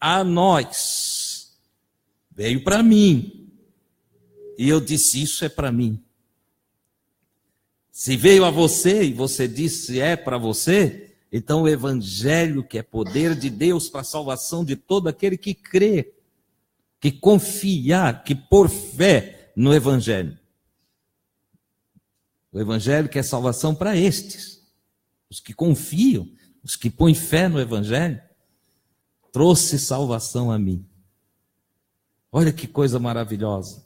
a nós, veio para mim. E eu disse, isso é para mim. Se veio a você e você disse é para você, então o evangelho, que é poder de Deus para a salvação de todo aquele que crê, que confiar, que pôr fé no evangelho. O evangelho que é salvação para estes, os que confiam, os que põem fé no evangelho, trouxe salvação a mim. Olha que coisa maravilhosa.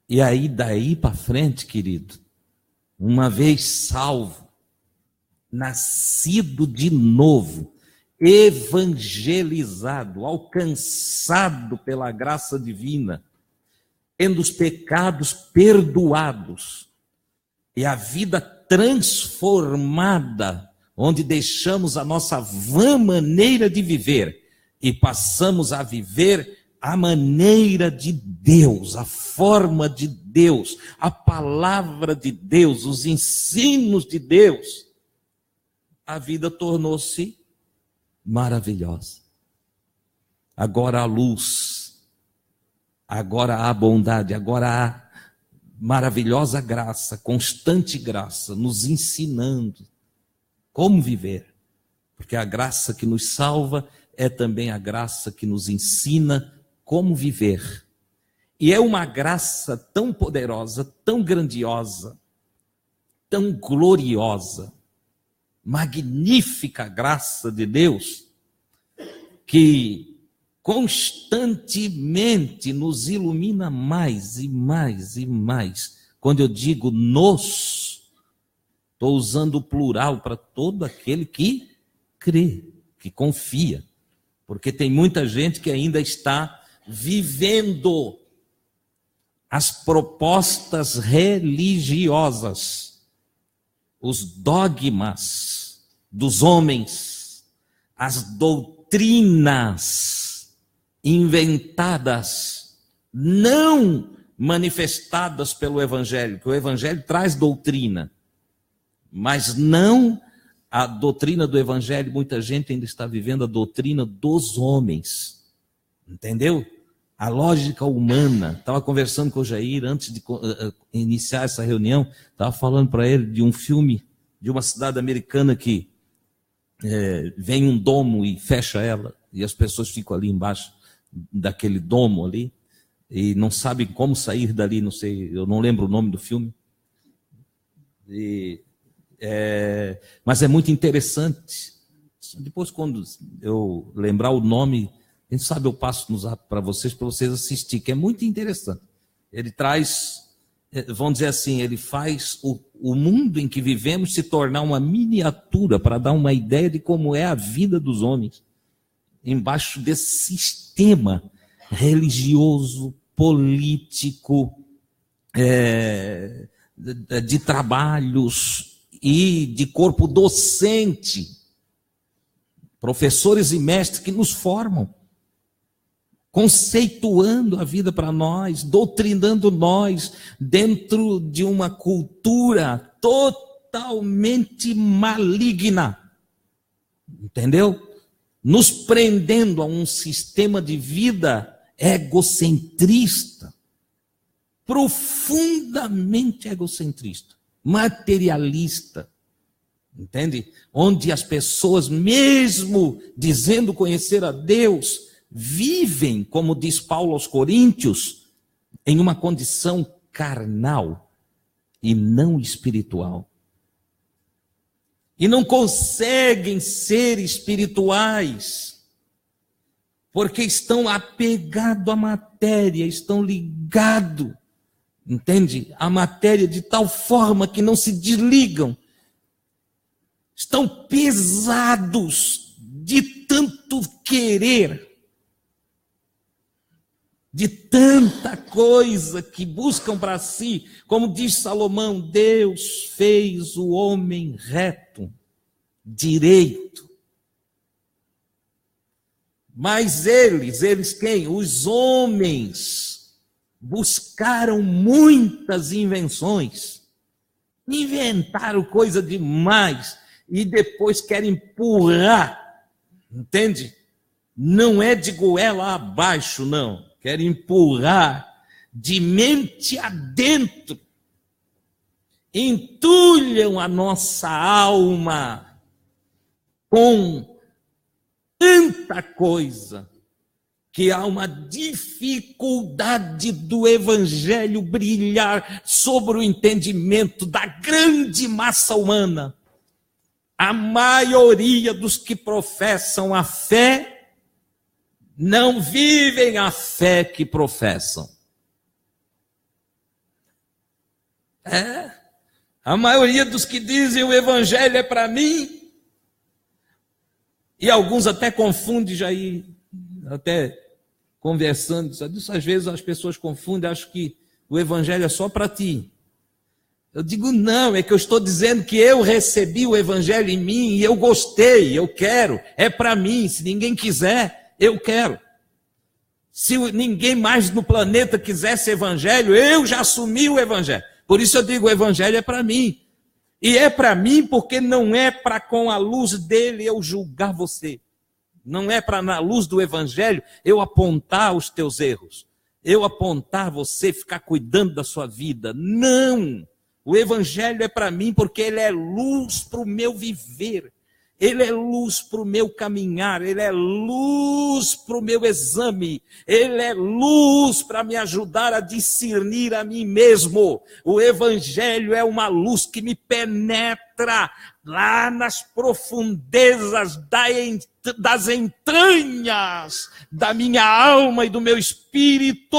E aí, daí para frente, querido, uma vez salvo, nascido de novo, evangelizado, alcançado pela graça divina, tendo os pecados perdoados e a vida transformada, onde deixamos a nossa vã maneira de viver e passamos a viver a maneira de Deus, a forma de Deus, a palavra de Deus, os ensinos de Deus, a vida tornou-se maravilhosa. Agora há luz, agora há bondade, agora há maravilhosa graça, constante graça, nos ensinando como viver. Porque a graça que nos salva é também a graça que nos ensina como viver. E é uma graça tão poderosa, tão grandiosa, tão gloriosa, magnífica graça de Deus, que constantemente nos ilumina mais e mais e mais. Quando eu digo nos, estou usando o plural para todo aquele que crê, que confia. Porque tem muita gente que ainda está vivendo as propostas religiosas, os dogmas dos homens, as doutrinas inventadas, não manifestadas pelo Evangelho, que o Evangelho traz doutrina, mas não a doutrina do Evangelho. Muita gente ainda está vivendo a doutrina dos homens, entendeu? A lógica humana. Estava conversando com o Jair antes de iniciar essa reunião, estava falando para ele de um filme de uma cidade americana que vem um domo e fecha ela, e as pessoas ficam ali embaixo daquele domo ali, e não sabem como sair dali, não sei, eu não lembro o nome do filme. Mas é muito interessante. Depois, quando eu lembrar o nome, quem sabe eu passo no zap para vocês assistirem, que é muito interessante. Ele traz, vamos dizer assim, ele faz o mundo em que vivemos se tornar uma miniatura, para dar uma ideia de como é a vida dos homens, embaixo desse sistema religioso, político, de trabalhos e de corpo docente, professores e mestres que nos formam, conceituando a vida para nós, doutrinando nós dentro de uma cultura totalmente maligna, entendeu? Nos prendendo a um sistema de vida egocentrista, profundamente egocentrista, materialista, entende? Onde as pessoas, mesmo dizendo conhecer a Deus, vivem, como diz Paulo aos Coríntios, em uma condição carnal e não espiritual. E não conseguem ser espirituais, porque estão apegados à matéria, estão ligados, entende? À matéria de tal forma que não se desligam. Estão pesados de tanto querer, de tanta coisa que buscam para si. Como diz Salomão, Deus fez o homem reto, direito. Mas eles quem? Os homens buscaram muitas invenções, inventaram coisa demais e depois querem empurrar, entende? Não é de goela abaixo, não. Quero empurrar de mente adentro. Entulham a nossa alma com tanta coisa que há uma dificuldade do evangelho brilhar sobre o entendimento da grande massa humana. A maioria dos que professam a fé não vivem a fé que professam. A maioria dos que dizem o evangelho é para mim, e alguns até confundem, já aí, até conversando, isso às vezes as pessoas confundem, acham que o evangelho é só para ti. Eu digo, não, é que eu estou dizendo que eu recebi o evangelho em mim e eu gostei, eu quero, é para mim. Se ninguém quiser, eu quero. Se ninguém mais no planeta quisesse evangelho, eu já assumi o evangelho. Por isso eu digo, o evangelho é para mim. E é para mim porque não é para com a luz dele eu julgar você. Não é para, na luz do evangelho, eu apontar os teus erros. Eu apontar você, ficar cuidando da sua vida. Não! O evangelho é para mim porque ele é luz para o meu viver. Ele é luz para o meu caminhar, ele é luz para o meu exame, ele é luz para me ajudar a discernir a mim mesmo. O evangelho é uma luz que me penetra lá nas profundezas das entranhas da minha alma e do meu espírito.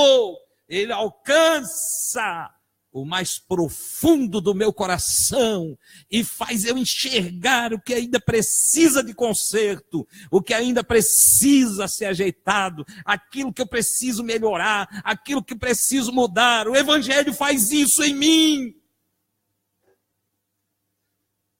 Ele alcança o mais profundo do meu coração e faz eu enxergar o que ainda precisa de conserto, o que ainda precisa ser ajeitado, aquilo que eu preciso melhorar, aquilo que preciso mudar. O evangelho faz isso em mim.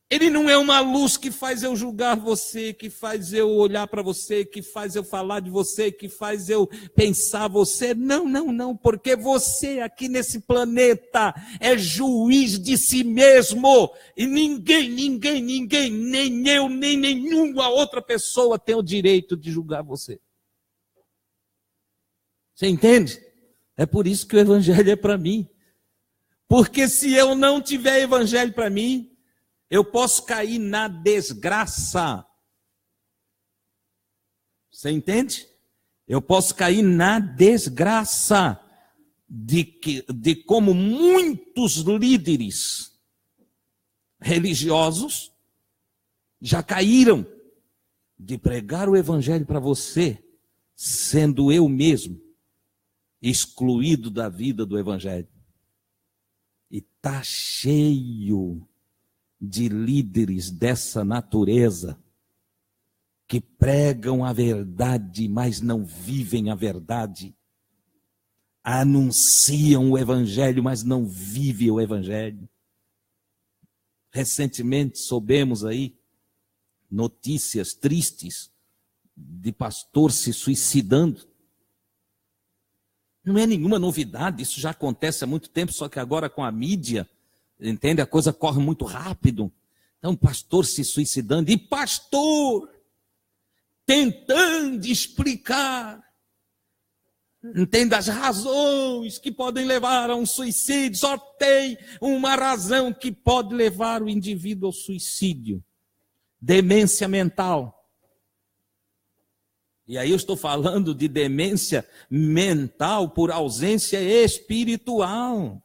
Ele não é uma luz que faz eu julgar você, que faz eu olhar para você, que faz eu falar de você, que faz eu pensar você. Não, não, não, porque você aqui nesse planeta é juiz de si mesmo. E ninguém, nem eu, nem nenhuma outra pessoa tem o direito de julgar você. Você entende? É por isso que o evangelho é para mim. Porque se eu não tiver evangelho para mim, eu posso cair na desgraça. Você entende? Eu posso cair na desgraça de como muitos líderes religiosos já caíram de pregar o evangelho para você, sendo eu mesmo excluído da vida do evangelho. E está cheio de líderes dessa natureza que pregam a verdade, mas não vivem a verdade. Anunciam o evangelho, mas não vivem o evangelho. Recentemente soubemos aí notícias tristes de pastor se suicidando. Não é nenhuma novidade, isso já acontece há muito tempo, só que agora com a mídia, entende? A coisa corre muito rápido. Então, pastor se suicidando, e pastor tentando explicar, entende, as razões que podem levar a um suicídio. Só tem uma razão que pode levar o indivíduo ao suicídio: demência mental. E aí eu estou falando de demência mental por ausência espiritual.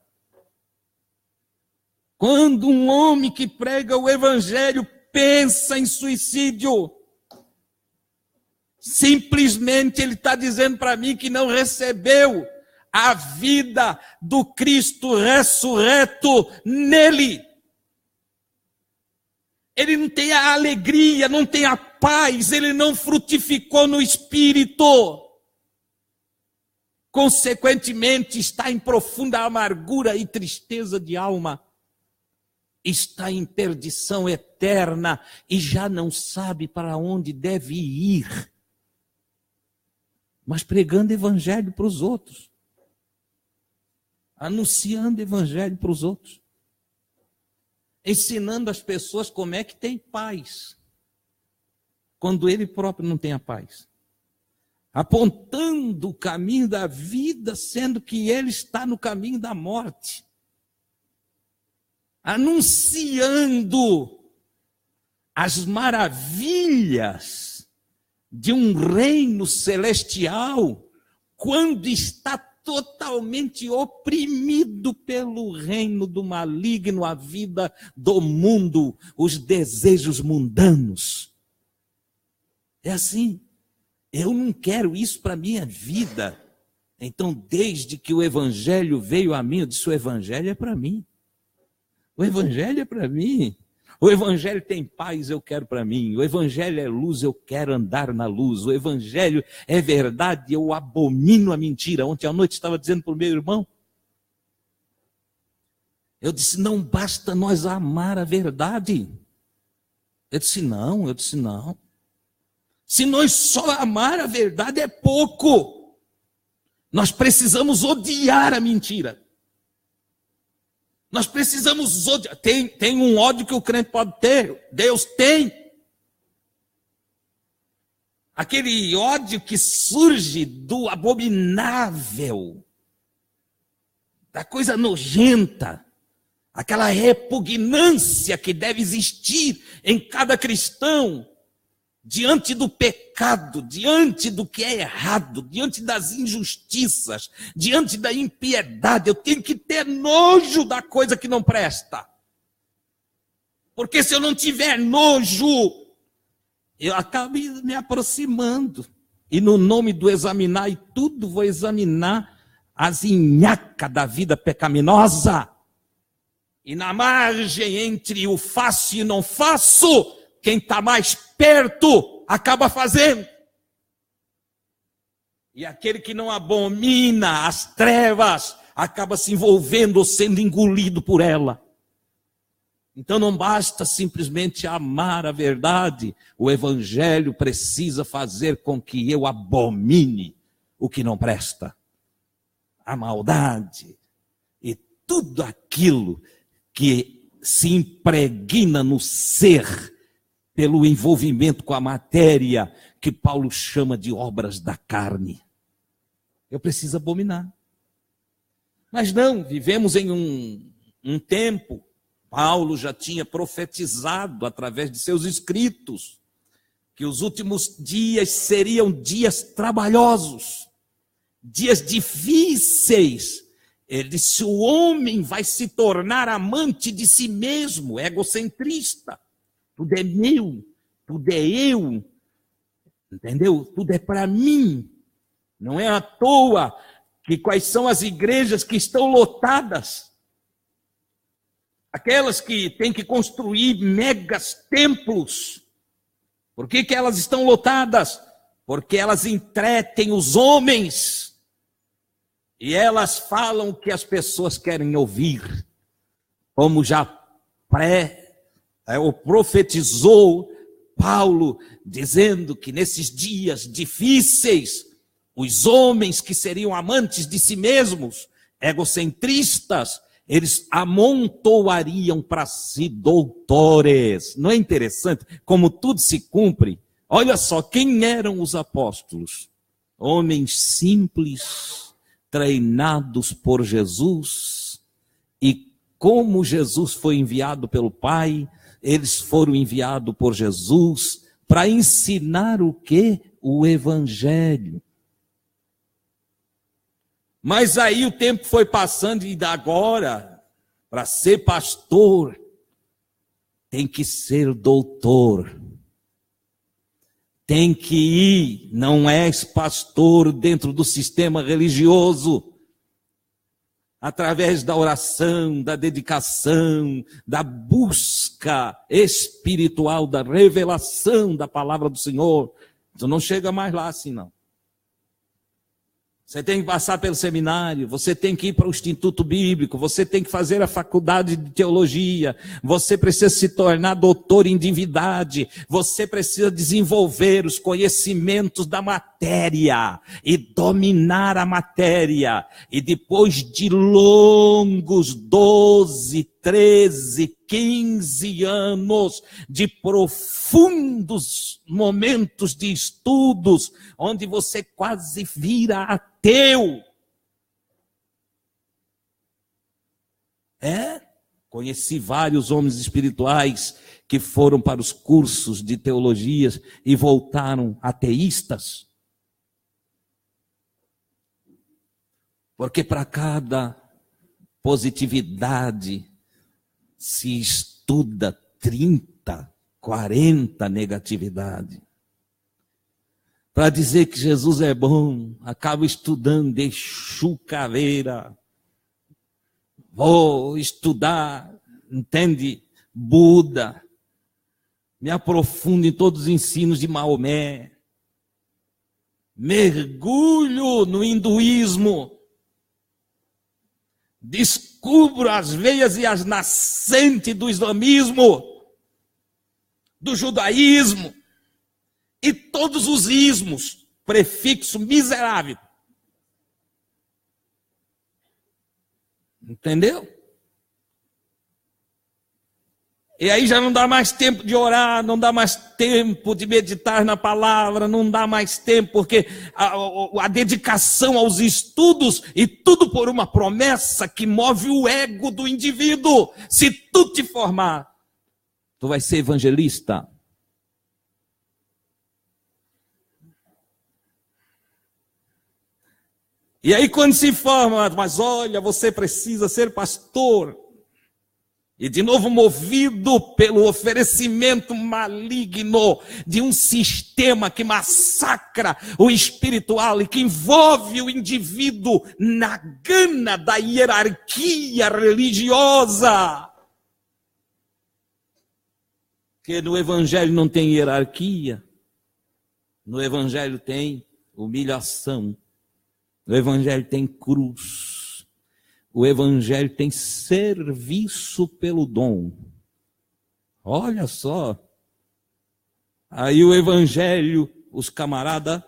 Quando um homem que prega o evangelho pensa em suicídio, simplesmente ele está dizendo para mim que não recebeu a vida do Cristo ressurreto nele. Ele não tem a alegria, não tem a paz, ele não frutificou no Espírito. Consequentemente, está em profunda amargura e tristeza de alma. Está em perdição eterna e já não sabe para onde deve ir. Mas pregando evangelho para os outros. Anunciando evangelho para os outros. Ensinando as pessoas como é que tem paz, quando ele próprio não tem a paz. apontando o caminho da vida, sendo que ele está no caminho da morte, anunciando as maravilhas de um reino celestial, quando está totalmente oprimido pelo reino do maligno, a vida do mundo, os desejos mundanos. É assim. Eu não quero isso para a minha vida. Então, desde que o evangelho veio a mim, eu disse, o evangelho é para mim. O evangelho é para mim. O evangelho tem paz, eu quero para mim. O evangelho é luz, eu quero andar na luz. O evangelho é verdade, eu abomino a mentira. Ontem à noite estava dizendo para o meu irmão, eu disse, não basta nós amar a verdade. Eu disse, não. Se nós só amar a verdade é pouco. Nós precisamos odiar a mentira. Nós precisamos odiar. Tem um ódio que o crente pode ter. Deus tem. Aquele ódio que surge do abominável, da coisa nojenta, aquela repugnância que deve existir em cada cristão, diante do pecado, diante do que é errado, diante das injustiças, diante da impiedade. Eu tenho que ter nojo da coisa que não presta. Porque se eu não tiver nojo, eu acabo me aproximando. E no nome do examinar e tudo, vou examinar as inhacas da vida pecaminosa. E na margem entre o faço e não faço, quem está mais perto acaba fazendo. E aquele que não abomina as trevas acaba se envolvendo ou sendo engolido por ela. Então não basta simplesmente amar a verdade. O evangelho precisa fazer com que eu abomine o que não presta. A maldade e tudo aquilo que se impregna no ser pelo envolvimento com a matéria que Paulo chama de obras da carne. Eu preciso abominar. Mas não, vivemos em um tempo, Paulo já tinha profetizado através de seus escritos, que os últimos dias seriam dias trabalhosos, dias difíceis. Ele disse, o homem vai se tornar amante de si mesmo, egocentrista. Tudo é meu, tudo é eu, entendeu? Tudo é para mim. Não é à toa que quais são as igrejas que estão lotadas. Aquelas que têm que construir megas templos. Por que elas estão lotadas? Porque elas entretem os homens. E elas falam o que as querem ouvir. Como já profetizou Paulo, dizendo que nesses dias difíceis, os homens que seriam amantes de si mesmos, egocentristas, eles amontoariam para si doutores. Não é interessante como tudo se cumpre? Olha só, quem eram os apóstolos? Homens simples, treinados por Jesus, e como Jesus foi enviado pelo Pai, eles foram enviados por Jesus para ensinar o quê? O Evangelho. Mas aí o tempo foi passando e agora, para ser pastor, tem que ser doutor. Tem que ir, não és pastor dentro do sistema religioso. Através da oração, da dedicação, da busca espiritual, da revelação da palavra do Senhor. Tu não chega mais lá assim, não. Você tem que passar pelo seminário, você tem que ir para o Instituto Bíblico, você tem que fazer a faculdade de teologia, você precisa se tornar doutor em divindade, você precisa desenvolver os conhecimentos da matéria e dominar a matéria. E depois de longos 12, 13, 15 anos de profundos momentos de estudos, onde você quase vira ateu. Conheci vários homens espirituais que foram para os cursos de teologia e voltaram ateístas. Porque para cada positividade se estuda 30, 40 negatividade. Para dizer que Jesus é bom, acabo estudando Exu Caveira. Vou estudar, entende? Buda. Me aprofundo em todos os ensinos de Maomé. Mergulho no hinduísmo. Descubro as veias e as nascentes do islamismo, do judaísmo e todos os ismos, prefixo miserável. Entendeu? E aí já não dá mais tempo de orar, não dá mais tempo de meditar na palavra, não dá mais tempo, porque a dedicação aos estudos, e tudo por uma promessa que move o ego do indivíduo. Se tu te formar, tu vai ser evangelista. E aí quando se forma, mas olha, você precisa ser pastor. E de novo movido pelo oferecimento maligno de um sistema que massacra o espiritual e que envolve o indivíduo na gana da hierarquia religiosa. Porque no Evangelho não tem hierarquia. No Evangelho tem humilhação. No Evangelho tem cruz. O Evangelho tem serviço pelo dom. Olha só. Aí o Evangelho, os camaradas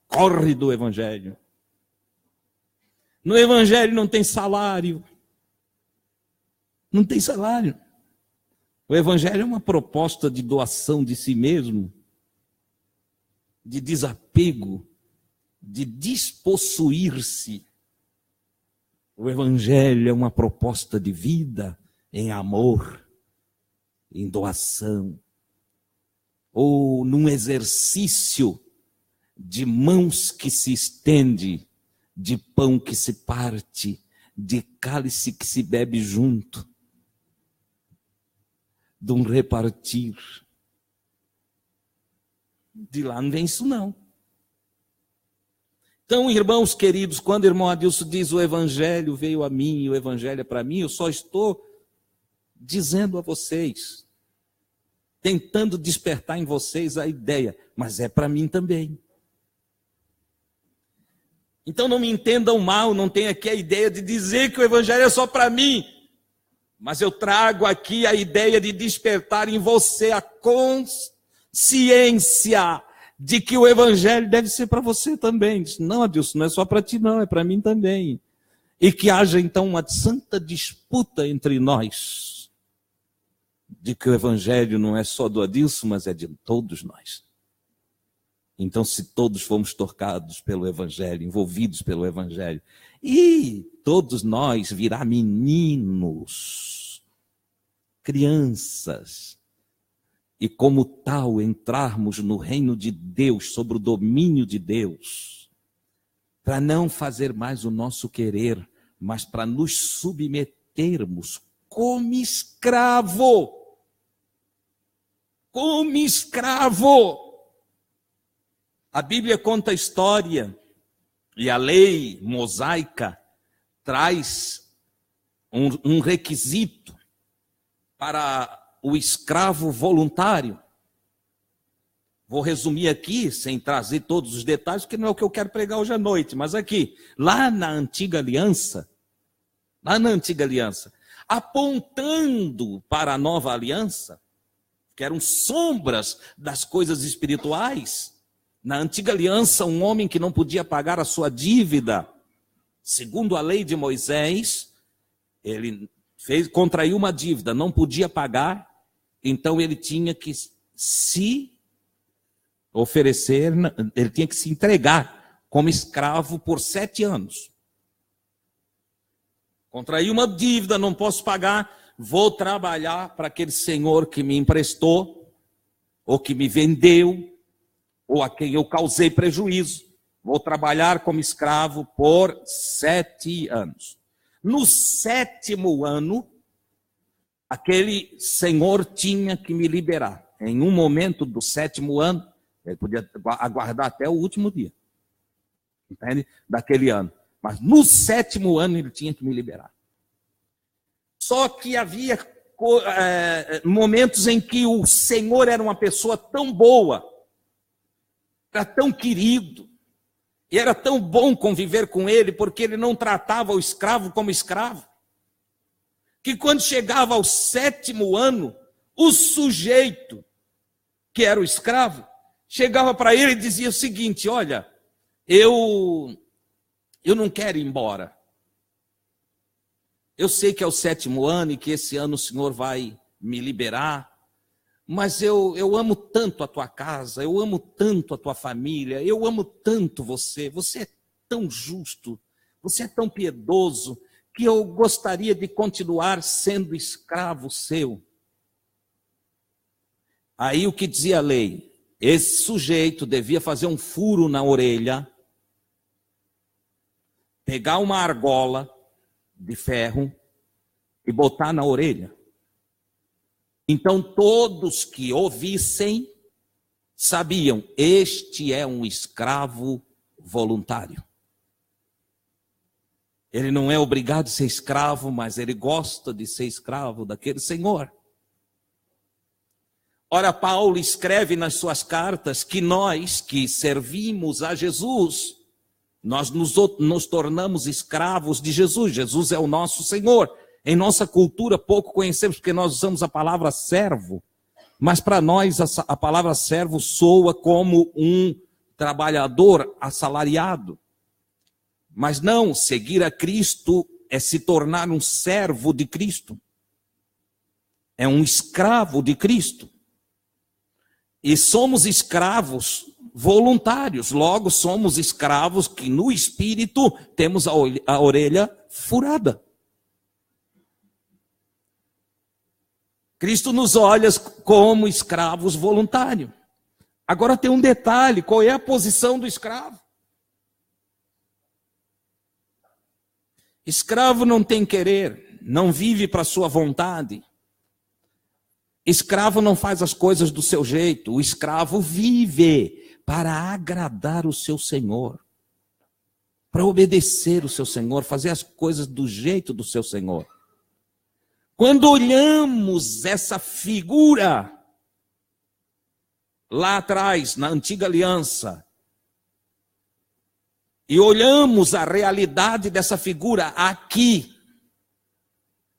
correm do Evangelho. No Evangelho não tem salário. Não tem salário. O Evangelho é uma proposta de doação de si mesmo, de desapego, de despossuir-se. O Evangelho é uma proposta de vida em amor, em doação, ou num exercício de mãos que se estende, de pão que se parte, de cálice que se bebe junto, de um repartir. De lá não vem isso não. Então, irmãos queridos, quando o irmão Adilson diz o Evangelho veio a mim, o Evangelho é para mim, eu só estou dizendo a vocês, tentando despertar em vocês a ideia, mas é para mim também. Então não me entendam mal, não tenho aqui a ideia de dizer que o Evangelho é só para mim, mas eu trago aqui a ideia de despertar em você a consciência de que o Evangelho deve ser para você também. Não, Adilson, não é só para ti não, é para mim também. E que haja então uma santa disputa entre nós, de que o Evangelho não é só do Adilson, mas é de todos nós. Então, se todos fomos tocados pelo Evangelho, envolvidos pelo Evangelho, e todos nós virar meninos, crianças, e como tal entrarmos no reino de Deus, sobre o domínio de Deus, para não fazer mais o nosso querer, mas para nos submetermos como escravo. Como escravo. A Bíblia conta a história, e a lei mosaica traz um requisito para o escravo voluntário. Vou resumir aqui, sem trazer todos os detalhes, porque não é o que eu quero pregar hoje à noite, mas aqui, lá na antiga aliança, apontando para a nova aliança, que eram sombras das coisas espirituais. Na antiga aliança, um homem que não podia pagar a sua dívida, segundo a lei de Moisés, ele contraiu uma dívida, não podia pagar, então ele tinha que se oferecer, ele tinha que se entregar como escravo por 7 anos. Contraí uma dívida, não posso pagar, vou trabalhar para aquele senhor que me emprestou, ou que me vendeu, ou a quem eu causei prejuízo. Vou trabalhar como escravo por 7 anos. No 7º ano, aquele senhor tinha que me liberar. Em um momento do 7º ano, ele podia aguardar até o último dia, entende? Daquele ano. Mas no 7º ano ele tinha que me liberar. Só que havia momentos em que o Senhor era uma pessoa tão boa, era tão querido, e era tão bom conviver com ele, porque ele não tratava o escravo como escravo, que quando chegava ao 7º ano, o sujeito, que era o escravo, chegava para ele e dizia o seguinte: olha, eu não quero ir embora. Eu sei que é o 7º ano e que esse ano o Senhor vai me liberar, mas eu amo tanto a tua casa, eu amo tanto a tua família, eu amo tanto você, você é tão justo, você é tão piedoso, que eu gostaria de continuar sendo escravo seu. Aí o que dizia a lei? Esse sujeito devia fazer um furo na orelha, pegar uma argola de ferro e botar na orelha. Então todos que ouvissem sabiam: este é um escravo voluntário. Ele não é obrigado a ser escravo, mas ele gosta de ser escravo daquele senhor. Ora, Paulo escreve nas suas cartas que nós que servimos a Jesus, nós nos tornamos escravos de Jesus. Jesus é o nosso Senhor. Em nossa cultura pouco conhecemos, porque nós usamos a palavra servo, mas para nós a palavra servo soa como um trabalhador assalariado. Mas não, seguir a Cristo é se tornar um servo de Cristo, é um escravo de Cristo. E somos escravos voluntários, logo somos escravos que no espírito temos a orelha furada. Cristo nos olha como escravos voluntários. Agora tem um detalhe: qual é a posição do escravo? Escravo não tem querer, não vive para sua vontade. Escravo não faz as coisas do seu jeito. O escravo vive para agradar o seu senhor, para obedecer o seu senhor, fazer as coisas do jeito do seu senhor. Quando olhamos essa figura lá atrás, na antiga aliança, e olhamos a realidade dessa figura aqui,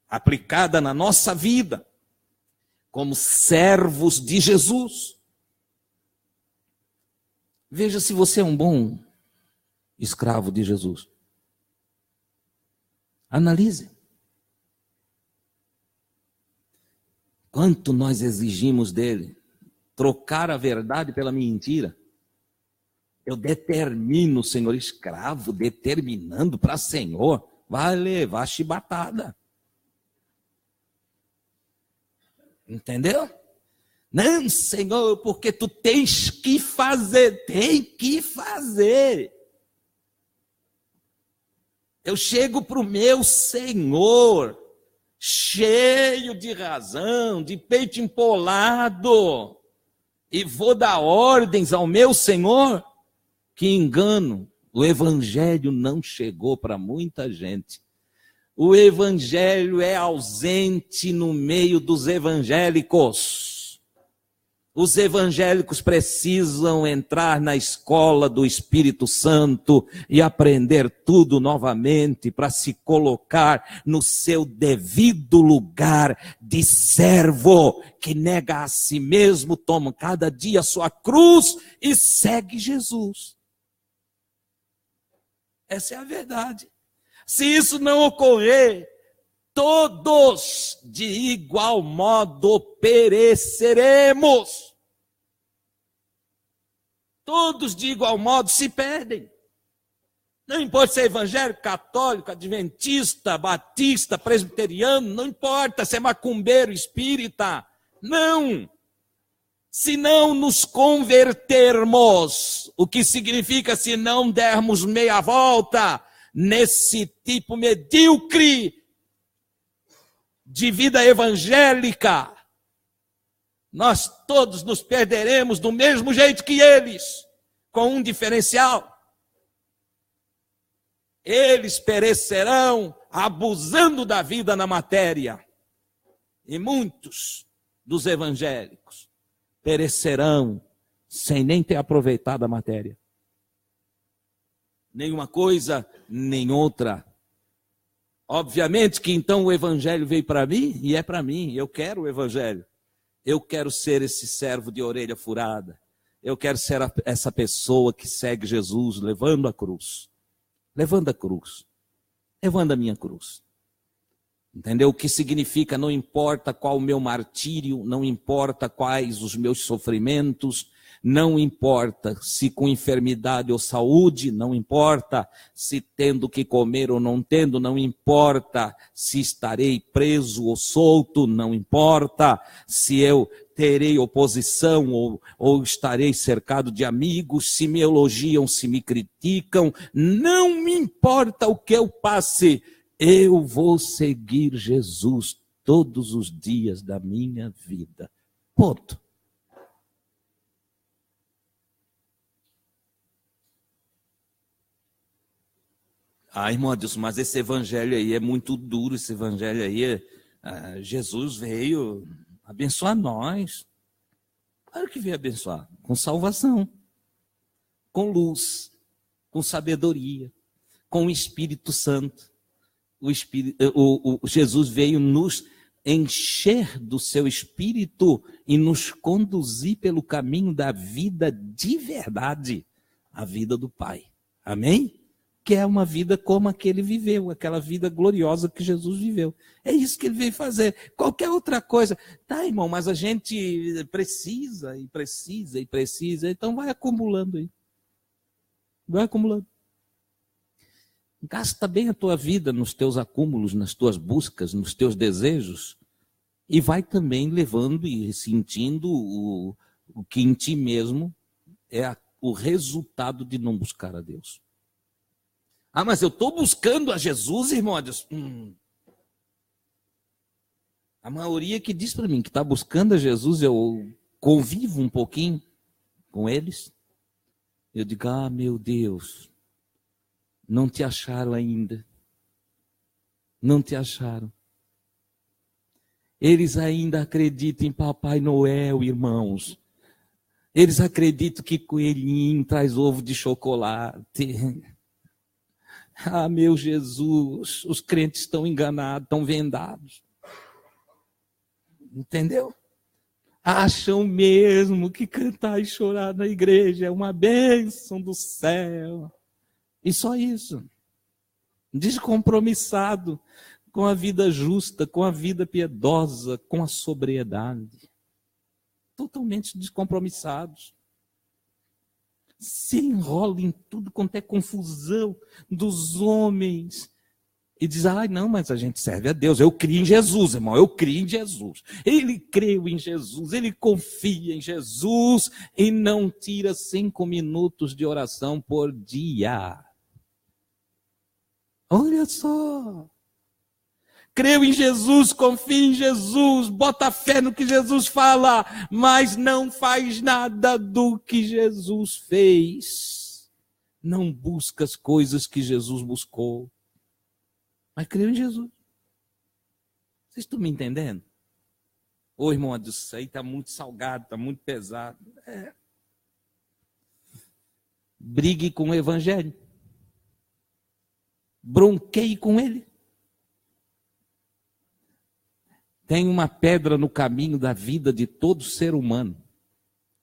aplicada na nossa vida, como servos de Jesus, veja se você é um bom escravo de Jesus. Analise. Quanto nós exigimos dele? Trocar a verdade pela mentira. Eu determino, Senhor, escravo, determinando para Senhor, vai levar chibatada. Entendeu? Não, Senhor, porque tu tens que fazer, tem que fazer. Eu chego para o meu Senhor, cheio de razão, de peito empolado, e vou dar ordens ao meu Senhor. Que engano, o evangelho não chegou para muita gente. O evangelho é ausente no meio dos evangélicos. Os evangélicos precisam entrar na escola do Espírito Santo e aprender tudo novamente para se colocar no seu devido lugar de servo, que nega a si mesmo, toma cada dia a sua cruz e segue Jesus. Essa é a verdade. Se isso não ocorrer, todos de igual modo pereceremos. Todos de igual modo se perdem. Não importa se é evangélico, católico, adventista, batista, presbiteriano, não importa se é macumbeiro, espírita. Não. Se não nos convertermos, o que significa se não dermos meia volta nesse tipo medíocre de vida evangélica, nós todos nos perderemos do mesmo jeito que eles, com um diferencial. Eles perecerão abusando da vida na matéria. E muitos dos evangélicos perecerão sem nem ter aproveitado a matéria. Nenhuma coisa, nem outra. Obviamente que então o evangelho veio para mim, e é para mim. Eu quero o evangelho. Eu quero ser esse servo de orelha furada. Eu quero ser essa pessoa que segue Jesus levando a cruz. Levando a cruz. Levando a minha cruz. Entendeu? O que significa, não importa qual o meu martírio, não importa quais os meus sofrimentos, não importa se com enfermidade ou saúde, não importa se tendo que comer ou não tendo, não importa se estarei preso ou solto, não importa se eu terei oposição ou estarei cercado de amigos, se me elogiam, se me criticam, não me importa o que eu passe. Eu vou seguir Jesus todos os dias da minha vida. Ponto. Irmão Adilson, mas esse evangelho aí é muito duro, esse evangelho aí, Jesus veio abençoar nós. Claro que veio abençoar, com salvação, com luz, com sabedoria, com o Espírito Santo. Jesus veio nos encher do seu Espírito e nos conduzir pelo caminho da vida de verdade, a vida do Pai. Amém? Que é uma vida como a que ele viveu, aquela vida gloriosa que Jesus viveu. É isso que ele veio fazer. Qualquer outra coisa. Tá, irmão, mas a gente precisa, então vai acumulando aí. Vai acumulando. Gasta bem a tua vida nos teus acúmulos, nas tuas buscas, nos teus desejos, e vai também levando e sentindo o que em ti mesmo é o resultado de não buscar a Deus. Mas eu estou buscando a Jesus, irmão. A maioria que diz para mim que está buscando a Jesus, eu convivo um pouquinho com eles. Eu digo, meu Deus, não te acharam ainda. Não te acharam. Eles ainda acreditam em Papai Noel, irmãos. Eles acreditam que coelhinho traz ovo de chocolate. Meu Jesus, os crentes estão enganados, estão vendados. Entendeu? Acham mesmo que cantar e chorar na igreja é uma bênção do céu. E só isso. Descompromissado com a vida justa, com a vida piedosa, com a sobriedade. Totalmente descompromissados. Se enrola em tudo quanto é confusão dos homens. E diz, não, mas a gente serve a Deus. Eu crio em Jesus, irmão, eu crio em Jesus. Ele creu em Jesus, ele confia em Jesus e não tira 5 minutos de oração por dia. Olha só. Creu em Jesus, confia em Jesus, bota fé no que Jesus fala, mas não faz nada do que Jesus fez. Não busca as coisas que Jesus buscou. Mas creu em Jesus. Vocês estão me entendendo? Irmão, isso aí está muito salgado, está muito pesado. Brigue com o evangelho. Bronqueie com ele. Tem uma pedra no caminho da vida de todo ser humano.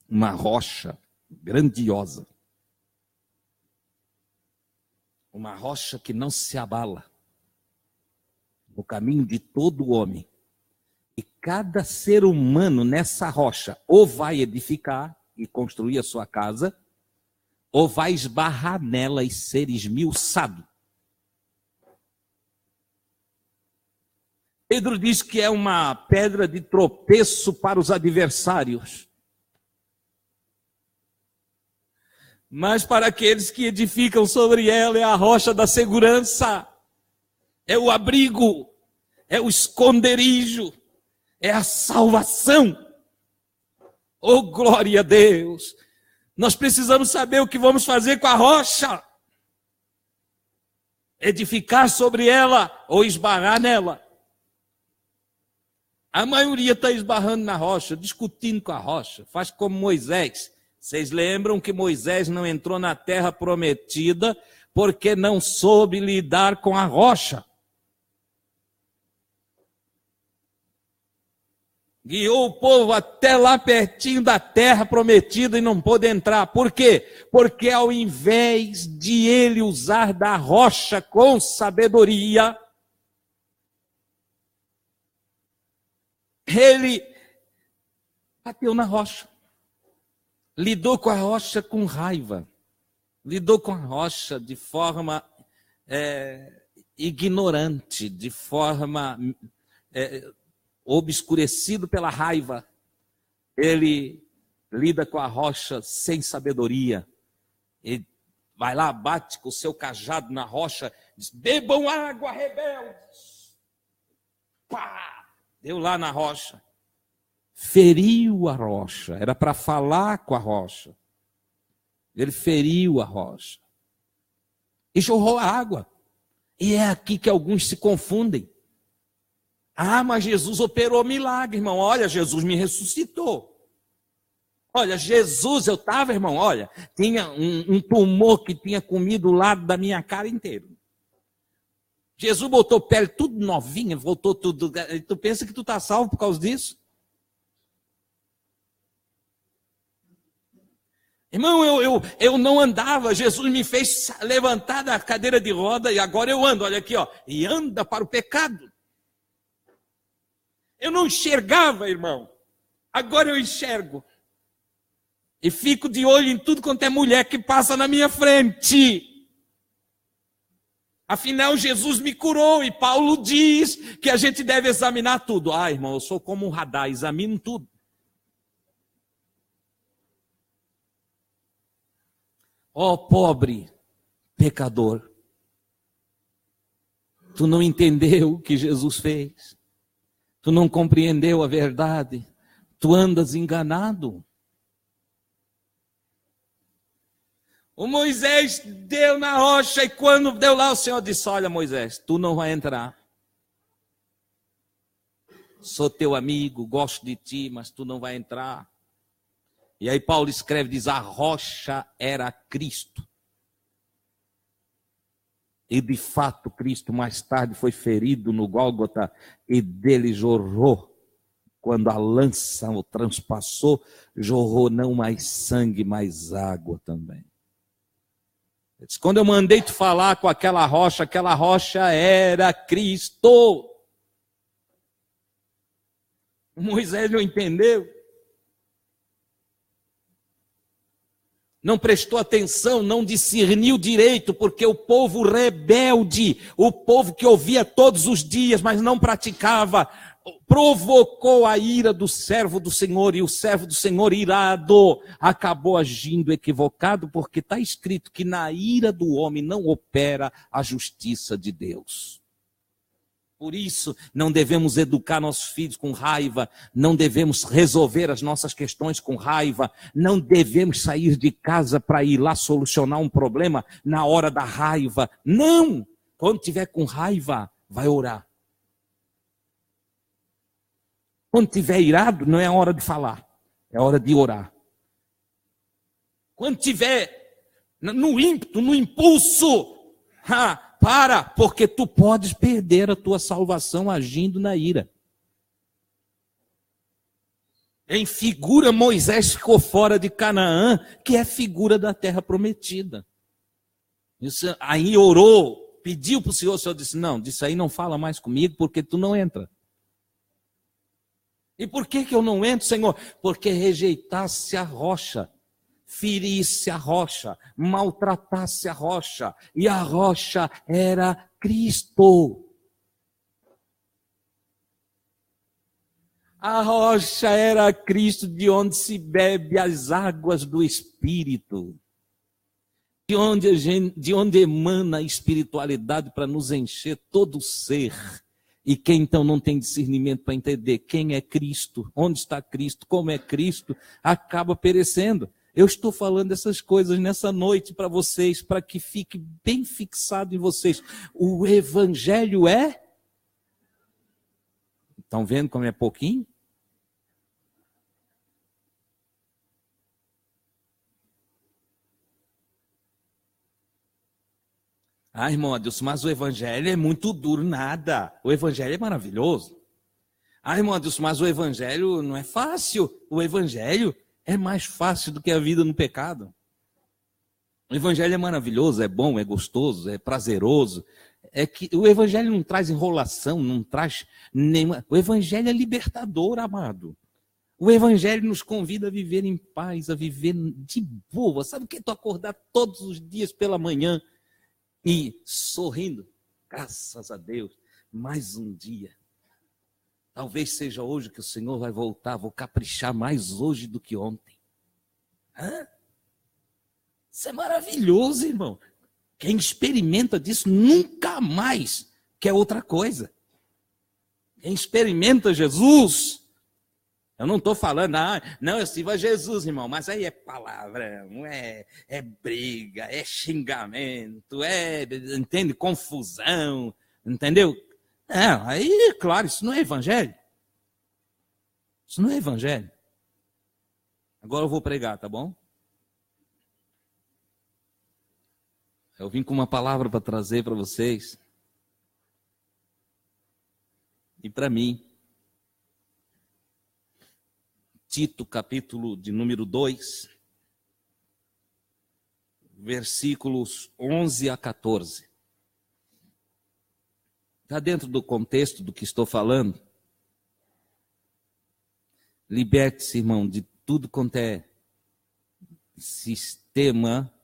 Uma rocha grandiosa. Uma rocha que não se abala. o caminho de todo homem. E cada ser humano nessa rocha ou vai edificar e construir a sua casa, ou vai esbarrar nela e ser esmiuçado. Pedro diz que é uma pedra de tropeço para os adversários. Mas para aqueles que edificam sobre ela é a rocha da segurança, é o abrigo, é o esconderijo, é a salvação. Oh, glória a Deus! Nós precisamos saber o que vamos fazer com a rocha. Edificar sobre ela ou esbarrar nela. A maioria está esbarrando na rocha, discutindo com a rocha. Faz como Moisés. Vocês lembram que Moisés não entrou na terra prometida porque não soube lidar com a rocha. Guiou o povo até lá pertinho da terra prometida e não pôde entrar. Por quê? Porque ao invés de ele usar da rocha com sabedoria, ele bateu na rocha. Lidou com a rocha com raiva. Lidou com a rocha de forma ignorante, de forma obscurecido pela raiva. Ele lida com a rocha sem sabedoria. Ele vai lá, bate com o seu cajado na rocha, diz: bebam água, rebeldes. Pá! Deu lá na rocha. Feriu a rocha. Era para falar com a rocha. Ele feriu a rocha. E jorrou a água. E é aqui que alguns se confundem. Ah, mas Jesus operou milagre, irmão. Olha, Jesus me ressuscitou. Olha, Jesus, eu estava, irmão, olha, tinha um tumor que tinha comido o lado da minha cara inteiro. Jesus botou pele tudo novinha, voltou tudo. Tu pensa que tu está salvo por causa disso? Irmão, eu não andava, Jesus me fez levantar da cadeira de roda e agora eu ando, olha aqui, ó, e anda para o pecado. Eu não enxergava, irmão, agora eu enxergo. E fico de olho em tudo quanto é mulher que passa na minha frente. Afinal, Jesus me curou e Paulo diz que a gente deve examinar tudo. Ah, irmão, eu sou como um radar, examino tudo. Ó pobre pecador, tu não entendeu o que Jesus fez, tu não compreendeu a verdade, tu andas enganado. O Moisés deu na rocha e quando deu lá o Senhor disse: olha Moisés, tu não vai entrar. Sou teu amigo, gosto de ti, mas tu não vai entrar. E aí Paulo escreve, diz: a rocha era Cristo. E de fato Cristo mais tarde foi ferido no Gólgota e dele jorrou. Quando a lança o transpassou, jorrou não mais sangue, mas água também. Ele disse: quando eu mandei te falar com aquela rocha era Cristo. Moisés não entendeu. Não prestou atenção, não discerniu direito, porque o povo rebelde, o povo que ouvia todos os dias, mas não praticava, provocou a ira do servo do Senhor, e o servo do Senhor irado acabou agindo equivocado, porque está escrito que na ira do homem não opera a justiça de Deus. Por isso, não devemos educar nossos filhos com raiva, não devemos resolver as nossas questões com raiva, não devemos sair de casa para ir lá solucionar um problema na hora da raiva. Não! Quando tiver com raiva, vai orar. Quando tiver irado, não é a hora de falar, é a hora de orar. Quando tiver no ímpeto, no impulso, para, porque tu podes perder a tua salvação agindo na ira. Em figura, Moisés ficou fora de Canaã, que é figura da terra prometida. Aí orou pediu para o Senhor disse, não, disso aí não fala mais comigo, porque tu não entra. E por que eu não entro, Senhor? Porque rejeitasse a rocha, ferisse a rocha, maltratasse a rocha, e a rocha era Cristo. A rocha era Cristo, de onde se bebe as águas do Espírito, de onde emana a espiritualidade para nos encher todo o ser. E quem então não tem discernimento para entender quem é Cristo, onde está Cristo, como é Cristo, acaba perecendo. Eu estou falando essas coisas nessa noite para vocês, para que fique bem fixado em vocês. O Evangelho é... Estão vendo como é pouquinho? Ah, irmão Adilson, mas o Evangelho é muito duro, nada. O Evangelho é maravilhoso. Ah, irmão Adilson, mas o Evangelho não é fácil. O Evangelho é mais fácil do que a vida no pecado. O Evangelho é maravilhoso, é bom, é gostoso, é prazeroso. É que o Evangelho não traz enrolação, não traz nenhuma... O Evangelho é libertador, amado. O Evangelho nos convida a viver em paz, a viver de boa. Sabe o que é tu acordar todos os dias pela manhã e sorrindo? Graças a Deus, mais um dia. Talvez seja hoje que o Senhor vai voltar, vou caprichar mais hoje do que ontem. Hã? Isso é maravilhoso, irmão. Quem experimenta disso nunca mais quer outra coisa. Quem experimenta Jesus, eu não estou falando, não, eu sirvo a Jesus, irmão, mas aí é palavrão, é briga, é xingamento, entende, confusão, entendeu? Aí, claro, isso não é evangelho. Isso não é evangelho. Agora eu vou pregar, tá bom? Eu vim com uma palavra para trazer para vocês. E para mim. Tito, capítulo de número 2, versículos 11 a 14. Está dentro do contexto do que estou falando? Liberte-se, irmão, de tudo quanto é sistema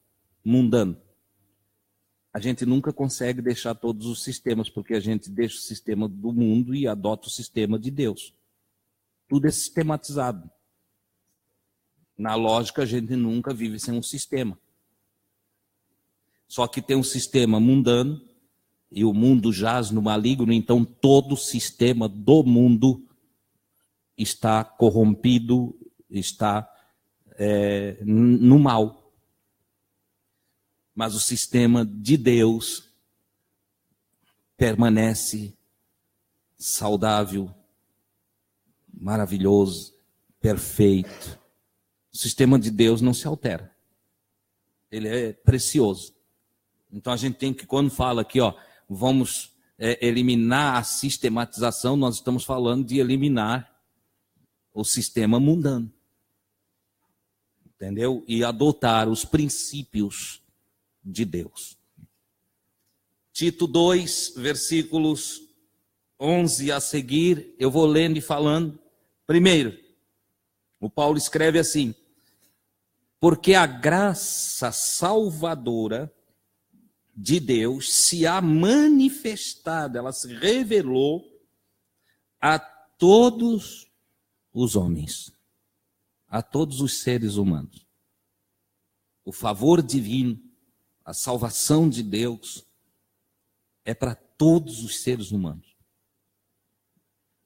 mundano. A gente nunca consegue deixar todos os sistemas, porque a gente deixa o sistema do mundo e adota o sistema de Deus. Tudo é sistematizado. Na lógica, a gente nunca vive sem um sistema. Só que tem um sistema mundano, e o mundo jaz no maligno, então todo o sistema do mundo está corrompido, está no mal. Mas o sistema de Deus permanece saudável, maravilhoso, perfeito. O sistema de Deus não se altera. Ele é precioso. Então a gente tem que, quando fala aqui, vamos eliminar a sistematização, nós estamos falando de eliminar o sistema mundano. Entendeu? E adotar os princípios de Deus. Tito 2, versículos 11 a seguir, eu vou lendo e falando. Primeiro, o Paulo escreve assim: porque a graça salvadora de Deus se há manifestado, ela se revelou a todos os homens, a todos os seres humanos. O favor divino, a salvação de Deus é para todos os seres humanos.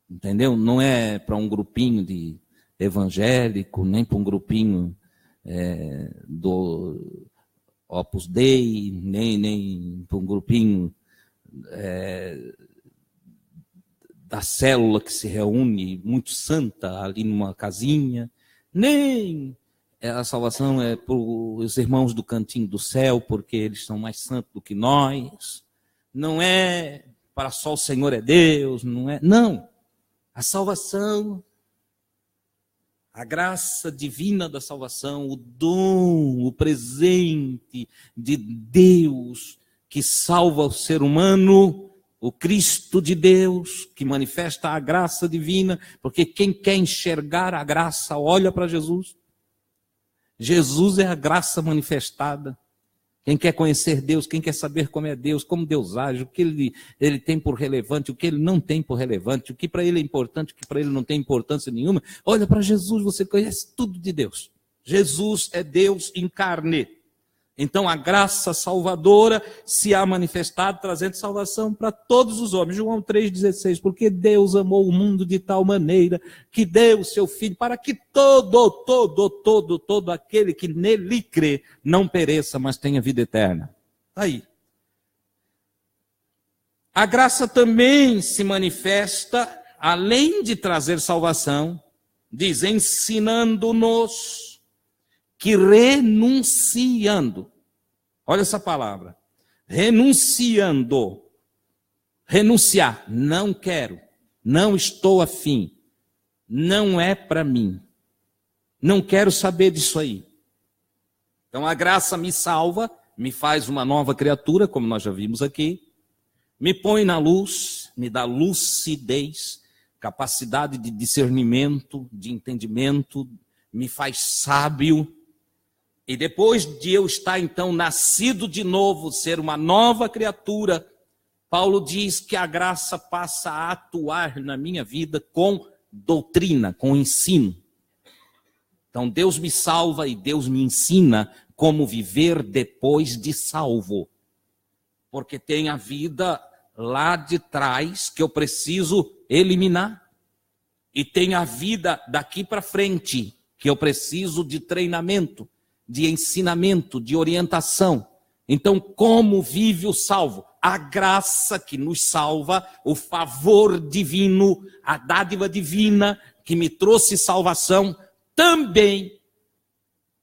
Entendeu? Não é para um grupinho de evangélico, nem para um grupinho do Opus Dei, nem para um grupinho da célula que se reúne muito santa ali numa casinha, nem a salvação é para os irmãos do cantinho do céu, porque eles são mais santos do que nós. Não é para só o Senhor é Deus, não é. Não. A salvação, a graça divina da salvação, o dom, o presente de Deus que salva o ser humano, o Cristo de Deus, que manifesta a graça divina, porque quem quer enxergar a graça, olha para Jesus. Jesus é a graça manifestada. Quem quer conhecer Deus, quem quer saber como é Deus, como Deus age, o que ele tem por relevante, o que ele não tem por relevante, o que para ele é importante, o que para ele não tem importância nenhuma, olha para Jesus, você conhece tudo de Deus. Jesus é Deus em carne. Então a graça salvadora se há manifestado, trazendo salvação para todos os homens. João 3,16, porque Deus amou o mundo de tal maneira que deu o seu Filho, para que todo aquele que nele crê não pereça, mas tenha vida eterna. Está aí. A graça também se manifesta, além de trazer salvação, diz, ensinando-nos que renunciando, olha essa palavra, renunciando, renunciar, não quero, não estou afim, não é para mim, não quero saber disso aí. Então a graça me salva, me faz uma nova criatura, como nós já vimos aqui, me põe na luz, me dá lucidez, capacidade de discernimento, de entendimento, me faz sábio. E depois de eu estar, então, nascido de novo, ser uma nova criatura, Paulo diz que a graça passa a atuar na minha vida com doutrina, com ensino. Então, Deus me salva e Deus me ensina como viver depois de salvo. Porque tem a vida lá de trás que eu preciso eliminar. E tem a vida daqui para frente que eu preciso de treinamento, de ensinamento, de orientação. Então, como vive o salvo? A graça que nos salva, o favor divino, a dádiva divina que me trouxe salvação, também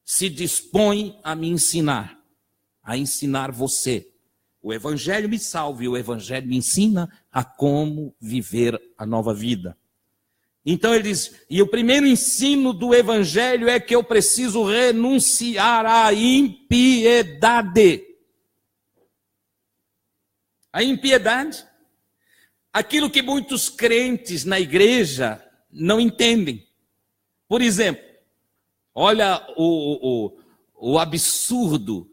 se dispõe a me ensinar, a ensinar você. O Evangelho me salva e o Evangelho me ensina a como viver a nova vida. Então ele diz, e o primeiro ensino do Evangelho é que eu preciso renunciar à impiedade. A impiedade, aquilo que muitos crentes na igreja não entendem. Por exemplo, olha o absurdo.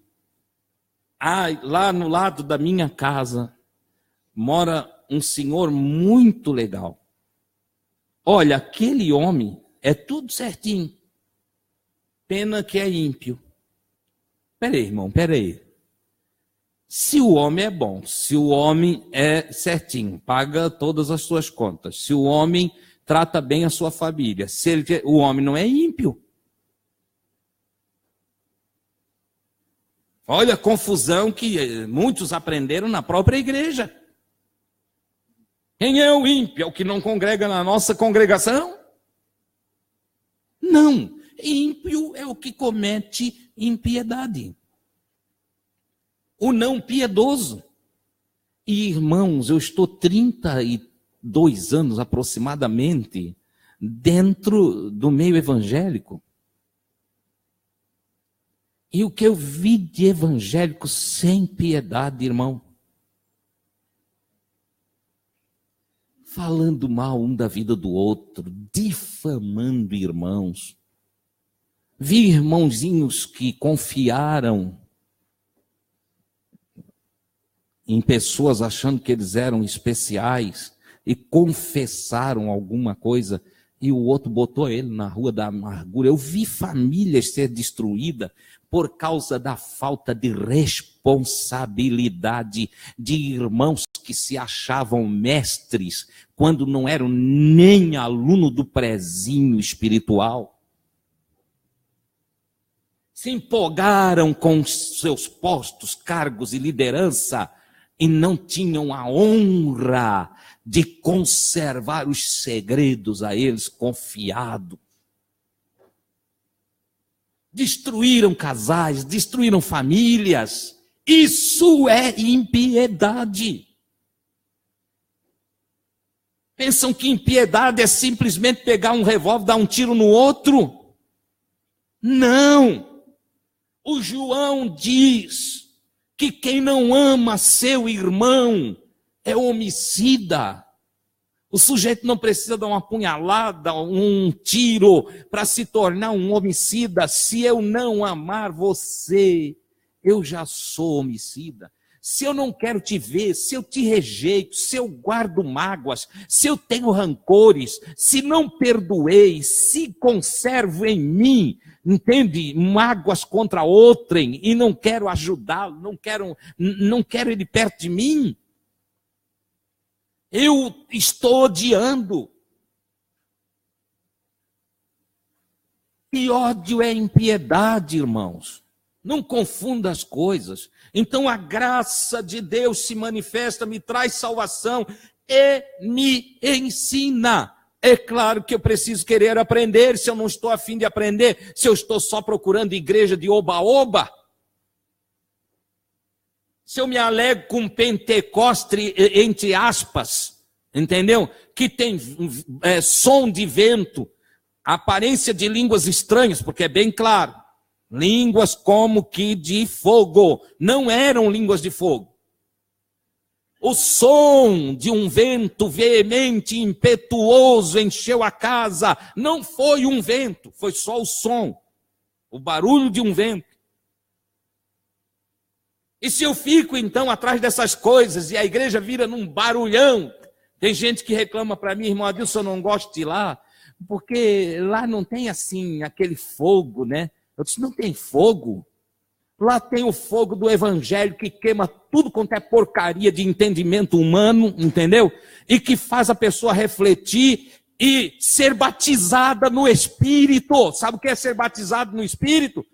Lá no lado da minha casa mora um senhor muito legal. Olha, aquele homem é tudo certinho. Pena que é ímpio. Peraí, irmão, peraí. Se o homem é bom, se o homem é certinho, paga todas as suas contas, se o homem trata bem a sua família, o homem não é ímpio. Olha a confusão que muitos aprenderam na própria igreja. Quem é o ímpio? É o que não congrega na nossa congregação? Não. Ímpio é o que comete impiedade. O não piedoso. E, irmãos, eu estou 32 anos aproximadamente dentro do meio evangélico. E o que eu vi de evangélico sem piedade, irmão, falando mal um da vida do outro, difamando irmãos. Vi irmãozinhos que confiaram em pessoas achando que eles eram especiais e confessaram alguma coisa e o outro botou ele na rua da amargura. Eu vi famílias ser destruídas por causa da falta de responsabilidade de irmãos que se achavam mestres quando não eram nem aluno do prezinho espiritual. Se empolgaram com seus postos, cargos e liderança e não tinham a honra de conservar os segredos a eles confiados. Destruíram casais, destruíram famílias. Isso é impiedade. Pensam que impiedade é simplesmente pegar um revólver, dar um tiro no outro? Não. O João diz que quem não ama seu irmão é homicida. O sujeito não precisa dar uma punhalada, um tiro para se tornar um homicida. Se eu não amar você, eu já sou homicida. Se eu não quero te ver, se eu te rejeito, se eu guardo mágoas, se eu tenho rancores, se não perdoei, se conservo em mim, entende, mágoas contra outrem e não quero ajudá-lo, não quero ele perto de mim, eu estou odiando. E ódio é impiedade, irmãos. Não confunda as coisas. Então a graça de Deus se manifesta, me traz salvação e me ensina. É claro que eu preciso querer aprender. Se eu não estou a fim de aprender, se eu estou só procurando igreja de oba-oba, se eu me alego com Pentecoste, entre aspas, entendeu? Que tem som de vento, aparência de línguas estranhas, porque é bem claro. Línguas como que de fogo. Não eram línguas de fogo. O som de um vento veemente, impetuoso, encheu a casa. Não foi um vento, foi só o som. O barulho de um vento. E se eu fico então atrás dessas coisas e a igreja vira num barulhão, tem gente que reclama para mim, irmão Adilson, eu não gosto de ir lá, porque lá não tem assim aquele fogo, né? Eu disse, não tem fogo? Lá tem o fogo do evangelho que queima tudo quanto é porcaria de entendimento humano, entendeu? E que faz a pessoa refletir e ser batizada no Espírito. Sabe o que é ser batizado no Espírito?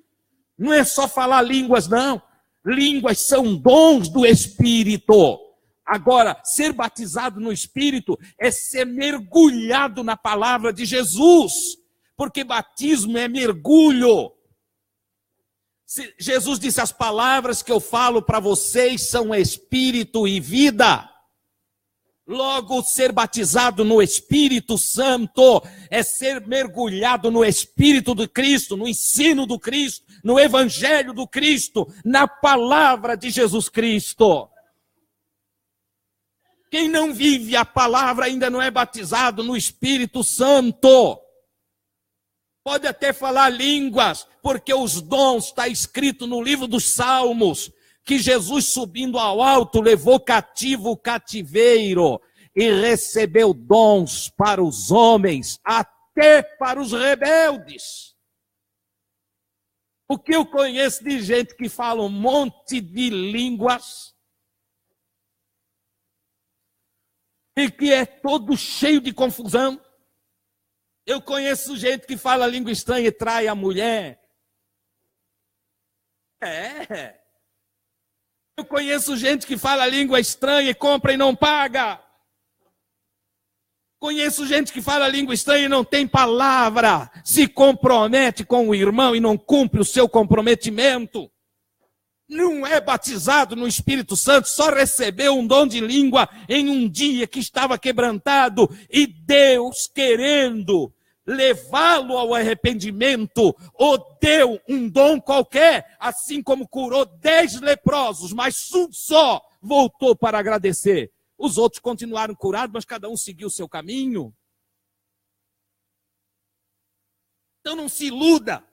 Não é só falar línguas, não. Línguas são dons do Espírito. Agora, ser batizado no Espírito é ser mergulhado na palavra de Jesus. Porque batismo é mergulho. Jesus disse, as palavras que eu falo para vocês são espírito e vida. Logo, ser batizado no Espírito Santo é ser mergulhado no Espírito do Cristo, no ensino do Cristo, no Evangelho do Cristo, na palavra de Jesus Cristo. Quem não vive a palavra ainda não é batizado no Espírito Santo. Pode até falar línguas, porque os dons, está escrito no livro dos Salmos, que Jesus subindo ao alto levou cativo o cativeiro e recebeu dons para os homens, até para os rebeldes. O que eu conheço de gente que fala um monte de línguas e que é todo cheio de confusão. Eu conheço gente que fala língua estranha e trai a mulher. Eu conheço gente que fala língua estranha e compra e não paga. Conheço gente que fala língua estranha e não tem palavra. Se compromete com o irmão e não cumpre o seu comprometimento. Não é batizado no Espírito Santo, só recebeu um dom de língua em um dia que estava quebrantado. E Deus querendo levá-lo ao arrependimento, ou deu um dom qualquer, assim como curou 10 leprosos, mas um só voltou para agradecer. Os outros continuaram curados, mas cada um seguiu o seu caminho. Então não se iluda.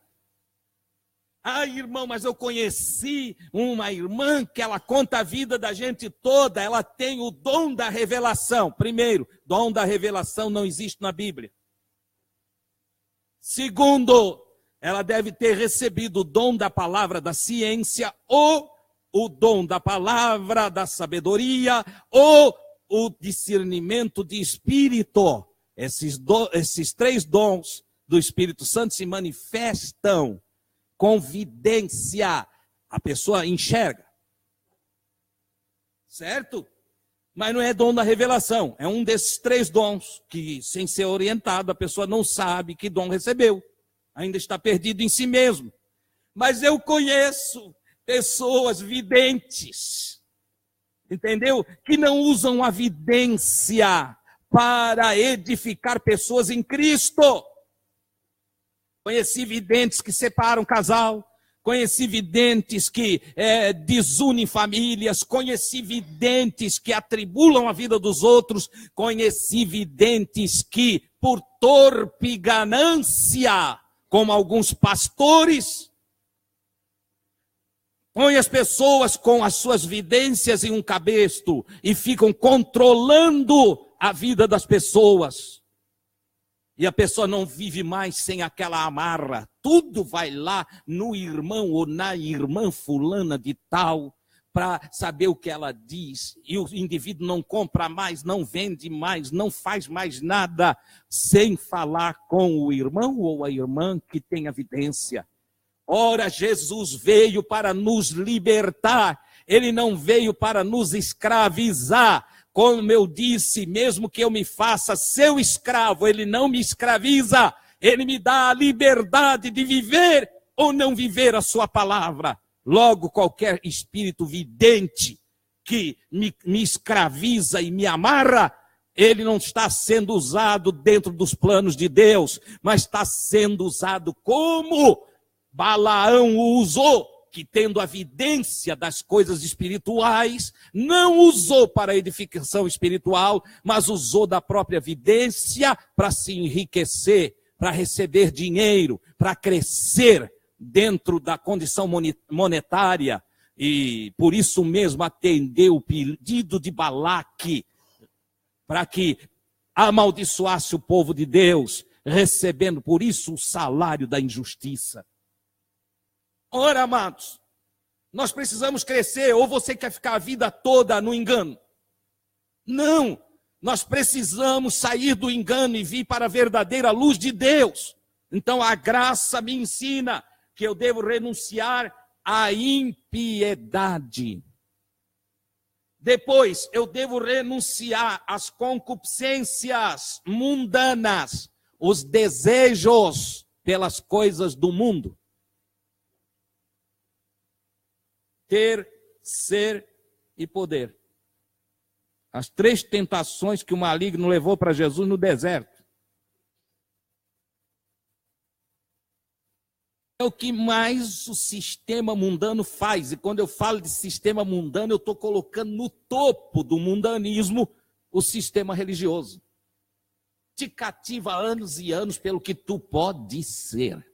Ai, irmão, mas eu conheci uma irmã que ela conta a vida da gente toda, ela tem o dom da revelação. Primeiro, dom da revelação não existe na Bíblia. Segundo, ela deve ter recebido o dom da palavra da ciência, ou o dom da palavra da sabedoria, ou o discernimento de espírito. Esses 3 dons do Espírito Santo se manifestam com vidência. A pessoa enxerga. Certo? Mas não é dom da revelação, é um desses 3 dons que, sem ser orientado, a pessoa não sabe que dom recebeu. Ainda está perdido em si mesmo. Mas eu conheço pessoas videntes, entendeu? Que não usam a vidência para edificar pessoas em Cristo. Conheci videntes que separam casal, conheci videntes que desunem famílias, conheci videntes que atribulam a vida dos outros, conheci videntes que, por torpe ganância, como alguns pastores, põem as pessoas com as suas vidências em um cabresto e ficam controlando a vida das pessoas. E a pessoa não vive mais sem aquela amarra. Tudo vai lá no irmão ou na irmã fulana de tal, para saber o que ela diz. E o indivíduo não compra mais, não vende mais, não faz mais nada, sem falar com o irmão ou a irmã que tem evidência. Ora, Jesus veio para nos libertar. Ele não veio para nos escravizar. Como eu disse, mesmo que eu me faça seu escravo, ele não me escraviza. Ele me dá a liberdade de viver ou não viver a sua palavra. Logo, qualquer espírito vidente que me escraviza e me amarra, ele não está sendo usado dentro dos planos de Deus, mas está sendo usado como Balaão o usou, que tendo a evidência das coisas espirituais, não usou para edificação espiritual, mas usou da própria evidência para se enriquecer, para receber dinheiro, para crescer dentro da condição monetária. E por isso mesmo atendeu o pedido de Balaque, para que amaldiçoasse o povo de Deus, recebendo por isso o salário da injustiça. Ora, amados, nós precisamos crescer, ou você quer ficar a vida toda no engano? Não, nós precisamos sair do engano e vir para a verdadeira luz de Deus. Então a graça me ensina que eu devo renunciar à impiedade. Depois, eu devo renunciar às concupiscências mundanas, os desejos pelas coisas do mundo. Ter, ser e poder. As 3 tentações que o maligno levou para Jesus no deserto. É o que mais o sistema mundano faz. E quando eu falo de sistema mundano, eu estou colocando no topo do mundanismo o sistema religioso. Te cativa anos e anos pelo que tu pode ser.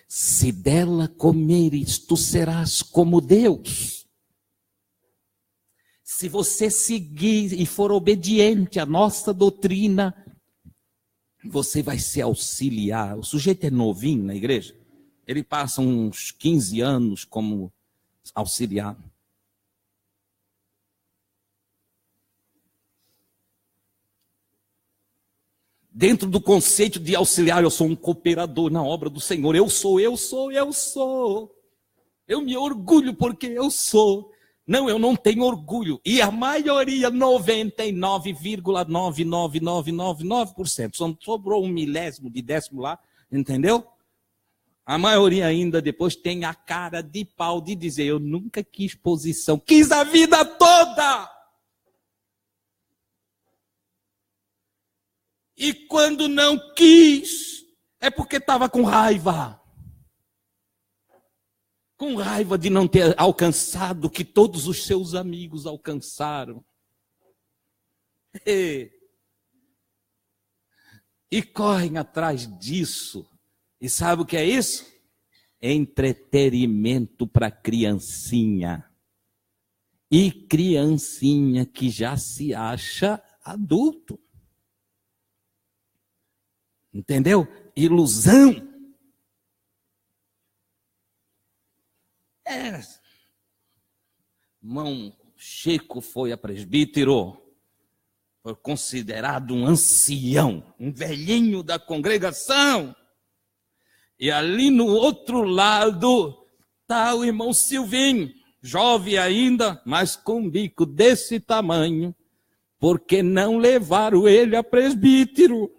Se dela comeres, tu serás como Deus. Se você seguir e for obediente à nossa doutrina, você vai se auxiliar. O sujeito é novinho na igreja, ele passa uns 15 anos como auxiliar. Dentro do conceito de auxiliar, eu sou um cooperador na obra do Senhor. Eu sou. Eu me orgulho porque eu sou. Não, eu não tenho orgulho. E a maioria, 99,99999%, só sobrou 1/1000 de décimo lá, entendeu? A maioria ainda depois tem a cara de pau de dizer, eu nunca quis posição, quis a vida toda. E quando não quis, é porque estava com raiva. Com raiva de não ter alcançado o que todos os seus amigos alcançaram. E correm atrás disso. E sabe o que é isso? Entretenimento para criancinha. E criancinha que já se acha adulto. Entendeu? Ilusão. Irmão Chico foi a presbítero, foi considerado um ancião, um velhinho da congregação. E ali no outro lado está o irmão Silvinho, jovem ainda, mas com um bico desse tamanho, porque não levaram ele a presbítero.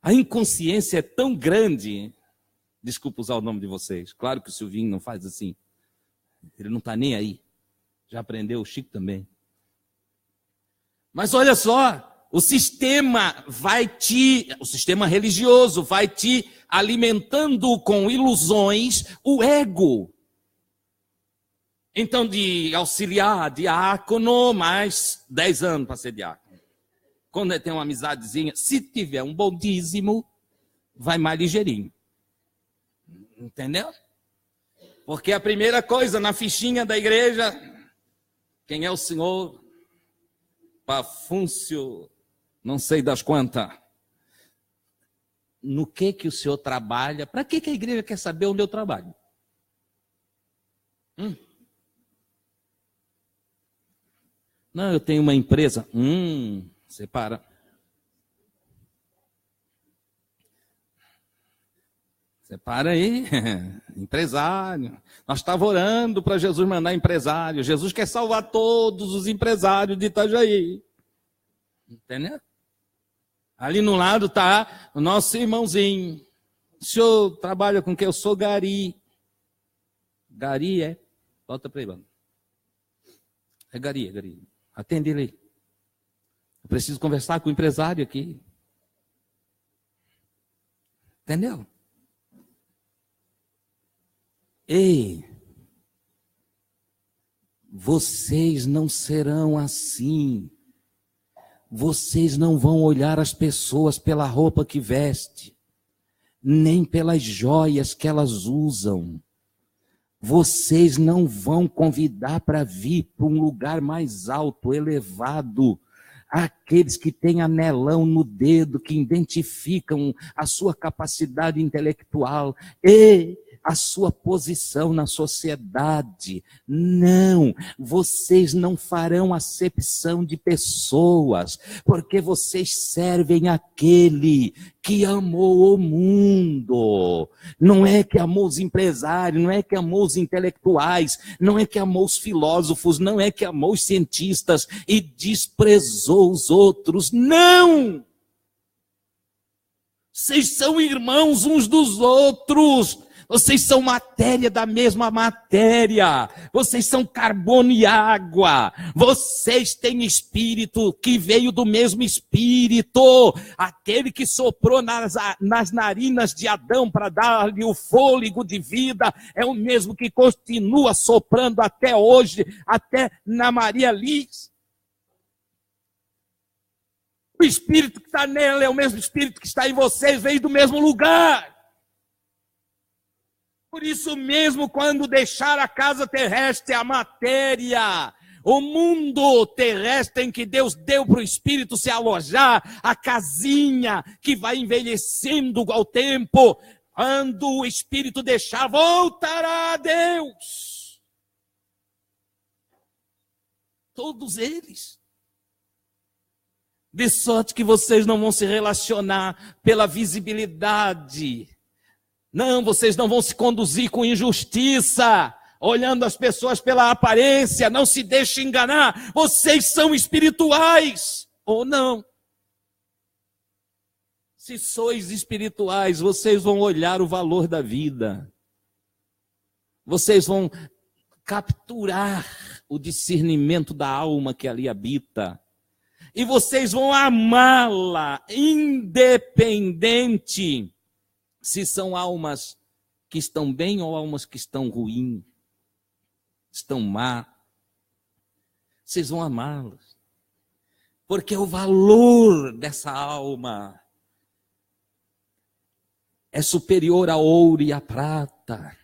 A inconsciência é tão grande, desculpa usar o nome de vocês, claro que o Silvinho não faz assim, ele não está nem aí, já aprendeu, o Chico também. Mas olha só, O sistema religioso vai te alimentando com ilusões o ego. Então, de auxiliar, diácono, mais 10 anos para ser diácono. Quando tem uma amizadezinha, se tiver um bom dízimo, vai mais ligeirinho. Entendeu? Porque a primeira coisa na fichinha da igreja, quem é o senhor? Pafúncio, não sei das quantas. No que o senhor trabalha? Para que a igreja quer saber onde eu trabalho? Não, eu tenho uma empresa. Separa. Separa aí. Empresário. Nós estávamos orando para Jesus mandar empresário. Jesus quer salvar todos os empresários de Itajaí. Entendeu? Ali no lado está o nosso irmãozinho. O senhor trabalha com quem? Eu sou Gari. Gari é? Volta para aí, mano. É Gari. Atende ele aí. Eu preciso conversar com o empresário aqui. Entendeu? Ei, vocês não serão assim. Vocês não vão olhar as pessoas pela roupa que veste, nem pelas joias que elas usam. Vocês não vão convidar para vir para um lugar mais alto, elevado, aqueles que têm anelão no dedo, que identificam a sua capacidade intelectual e a sua posição na sociedade. Não, vocês não farão acepção de pessoas, porque vocês servem aquele que amou o mundo. Não é que amou os empresários, não é que amou os intelectuais, não é que amou os filósofos, não é que amou os cientistas e desprezou os outros. Não! Vocês são irmãos uns dos outros. Vocês são matéria da mesma matéria. Vocês são carbono e água. Vocês têm espírito que veio do mesmo espírito. Aquele que soprou nas narinas de Adão para dar-lhe o fôlego de vida é o mesmo que continua soprando até hoje, até na Maria Liz. O espírito que está nela é o mesmo espírito que está em vocês, veio do mesmo lugar. Por isso mesmo, quando deixar a casa terrestre, a matéria, o mundo terrestre em que Deus deu para o Espírito se alojar, a casinha que vai envelhecendo ao tempo, quando o Espírito deixar, voltará a Deus. Todos eles. De sorte que vocês não vão se relacionar pela visibilidade. Não, vocês não vão se conduzir com injustiça, olhando as pessoas pela aparência, não se deixe enganar, vocês são espirituais, ou não. Se sois espirituais, vocês vão olhar o valor da vida, vocês vão capturar o discernimento da alma que ali habita, e vocês vão amá-la, independente se são almas que estão bem ou almas que estão ruins, estão má, vocês vão amá-las. Porque o valor dessa alma é superior ao ouro e à prata.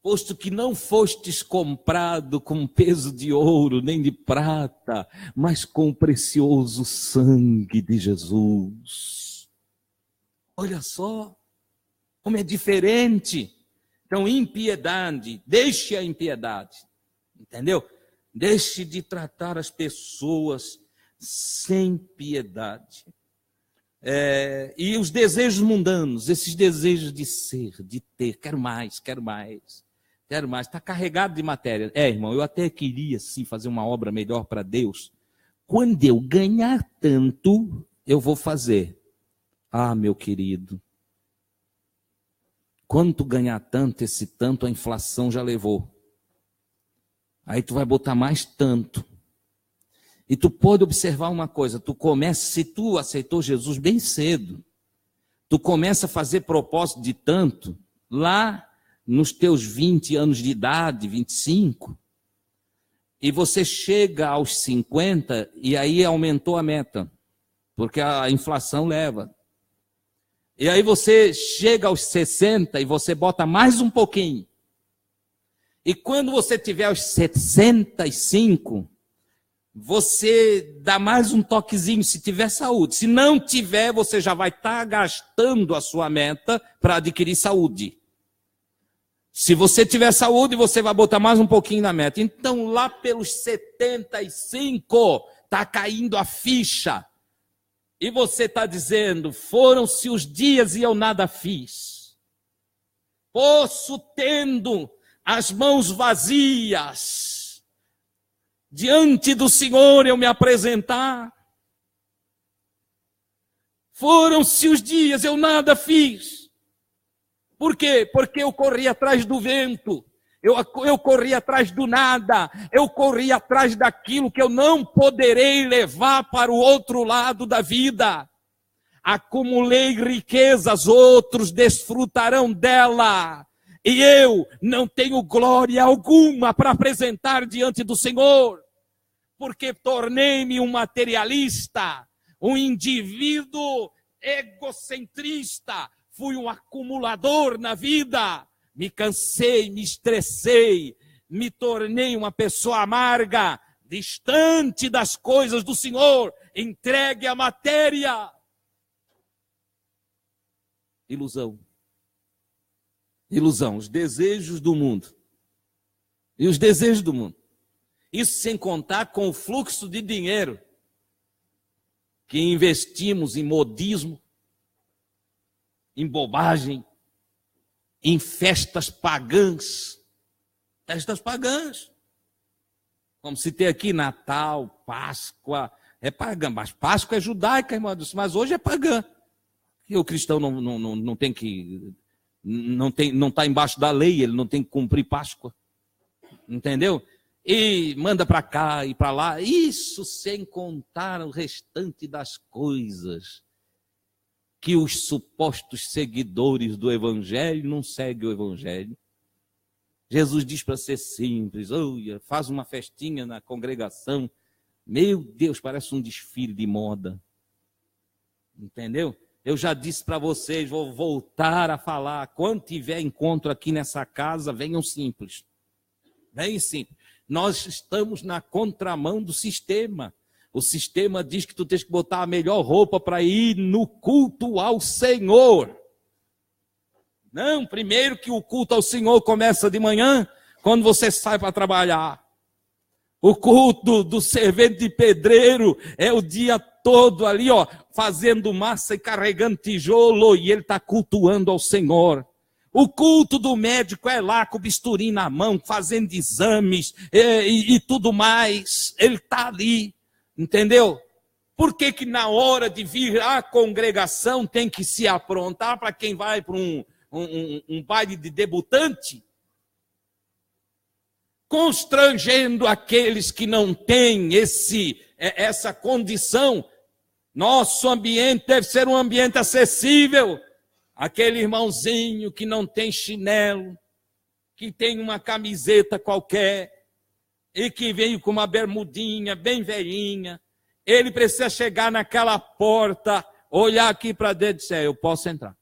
Posto que não fostes comprado com peso de ouro nem de prata, mas com o precioso sangue de Jesus. Olha só, como é diferente. Então, impiedade, deixe a impiedade, entendeu? Deixe de tratar as pessoas sem piedade. E os desejos mundanos, esses desejos de ser, de ter, quero mais, está carregado de matéria. Irmão, eu até queria sim fazer uma obra melhor para Deus. Quando eu ganhar tanto, eu vou fazer. Ah, meu querido, quando tu ganhar tanto, esse tanto a inflação já levou. Aí tu vai botar mais tanto. E tu pode observar uma coisa, se tu aceitou Jesus bem cedo, tu começa a fazer propósito de tanto, lá nos teus 20 anos de idade, 25, e você chega aos 50 e aí aumentou a meta, porque a inflação leva. E aí você chega aos 60 e você bota mais um pouquinho. E quando você tiver aos 65, você dá mais um toquezinho se tiver saúde. Se não tiver, você já vai estar gastando a sua meta para adquirir saúde. Se você tiver saúde, você vai botar mais um pouquinho na meta. Então, lá pelos 75, está caindo a ficha. E você está dizendo, foram-se os dias e eu nada fiz. Posso, tendo as mãos vazias, diante do Senhor eu me apresentar. Foram-se os dias, eu nada fiz. Por quê? Porque eu corri atrás do vento, eu corri atrás do nada, eu corri atrás daquilo que eu não poderei levar para o outro lado da vida. Acumulei riquezas, outros desfrutarão dela. E eu não tenho glória alguma para apresentar diante do Senhor, porque tornei-me um materialista, um indivíduo egocentrista, fui um acumulador na vida, me cansei, me estressei, me tornei uma pessoa amarga, distante das coisas do Senhor, entregue à matéria. Ilusão. Ilusão, os desejos do mundo. E os desejos do mundo. Isso sem contar com o fluxo de dinheiro que investimos em modismo, em bobagem, em festas pagãs. Festas pagãs. Como se tem aqui Natal, Páscoa, é pagã. Mas Páscoa é judaica, irmão, mas hoje é pagã. E o cristão não tem que... Não está embaixo da lei, ele não tem que cumprir Páscoa. Entendeu? E manda para cá e para lá. Isso sem contar o restante das coisas que os supostos seguidores do Evangelho não seguem o Evangelho. Jesus diz para ser simples, faz uma festinha na congregação. Meu Deus, parece um desfile de moda. Entendeu? Eu já disse para vocês, vou voltar a falar, quando tiver encontro aqui nessa casa, venham simples. Venham simples. Nós estamos na contramão do sistema. O sistema diz que tu tens que botar a melhor roupa para ir no culto ao Senhor. Não, primeiro que o culto ao Senhor começa de manhã, quando você sai para trabalhar. O culto do servente de pedreiro é o dia todo ali, fazendo massa e carregando tijolo, e ele está cultuando ao Senhor. O culto do médico é lá com o bisturi na mão, fazendo exames e tudo mais. Ele está ali, entendeu? Por que na hora de vir à congregação tem que se aprontar para quem vai para um baile de debutante? Constrangendo aqueles que não têm essa condição. Nosso ambiente deve ser um ambiente acessível. Aquele irmãozinho que não tem chinelo, que tem uma camiseta qualquer, e que veio com uma bermudinha bem velhinha, ele precisa chegar naquela porta, olhar aqui para dentro e dizer, eu posso entrar.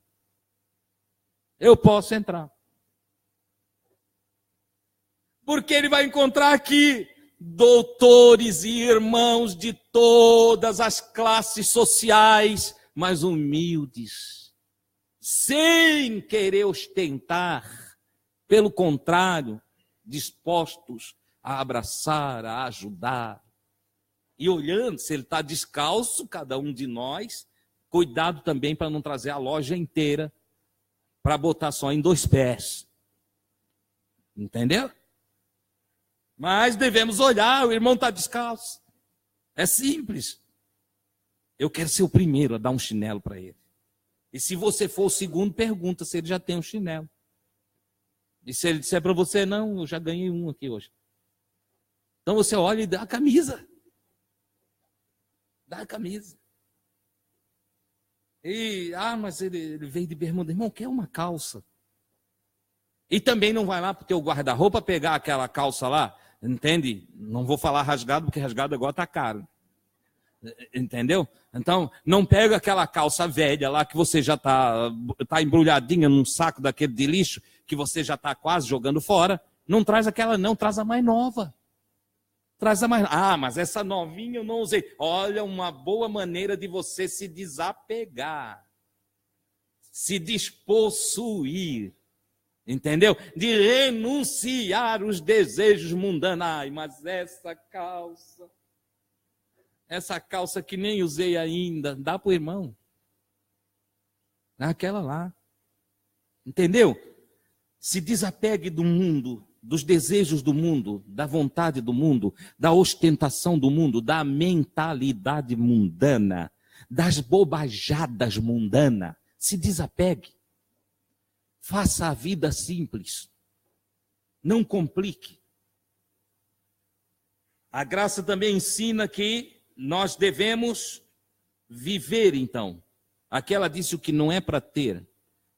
Eu posso entrar. Porque ele vai encontrar aqui doutores e irmãos de todas as classes sociais, mas humildes, sem querer ostentar, pelo contrário, dispostos a abraçar, a ajudar. E olhando, se ele está descalço, cada um de nós, cuidado também para não trazer a loja inteira, para botar só em 2 pés. Entendeu? Mas devemos olhar, o irmão está descalço. É simples. Eu quero ser o primeiro a dar um chinelo para ele. E se você for o segundo, pergunta se ele já tem um chinelo. E se ele disser para você, não, eu já ganhei um aqui hoje. Então você olha e dá a camisa. Dá a camisa. E, mas ele veio de bermuda. Irmão, quer uma calça? E também não vai lá para o teu guarda-roupa pegar aquela calça lá, entende? Não vou falar rasgado, porque rasgado agora está caro. Entendeu? Então, não pega aquela calça velha lá que você já está embrulhadinha num saco daquele de lixo, que você já está quase jogando fora. Não traz aquela não, traz a mais nova. Traz a mais. Mas essa novinha eu não usei. Olha, uma boa maneira de você se desapegar, se despossuir, entendeu? De renunciar os desejos mundanos. Mas essa calça que nem usei ainda, dá para o irmão. Dá aquela lá. Entendeu? Se desapegue do mundo, dos desejos do mundo, da vontade do mundo, da ostentação do mundo, da mentalidade mundana, das bobajadas mundanas. Se desapegue. Faça a vida simples. Não complique. A graça também ensina que nós devemos viver, então. Aqui ela disse o que não é para ter.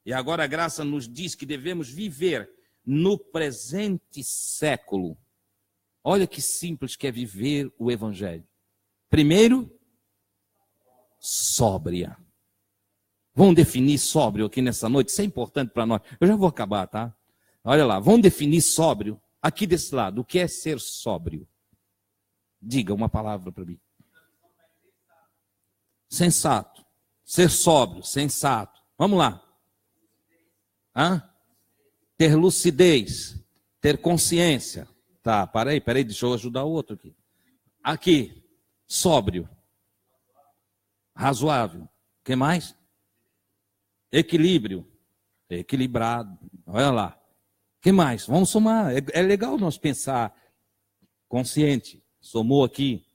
E agora a graça nos diz que devemos viver no presente século. Olha que simples que é viver o Evangelho. Primeiro, sóbria. Vamos definir sóbrio aqui nessa noite, isso é importante para nós. Eu já vou acabar, tá? Olha lá, vamos definir sóbrio aqui desse lado. O que é ser sóbrio? Diga uma palavra para mim. Sensato. Ser sóbrio, sensato. Vamos lá. Ter lucidez, ter consciência. Tá, peraí, deixa eu ajudar o outro aqui. Aqui, sóbrio, razoável. O que mais? Equilíbrio, equilibrado. Olha lá. O que mais? Vamos somar. É legal nós pensar consciente. Somou aqui.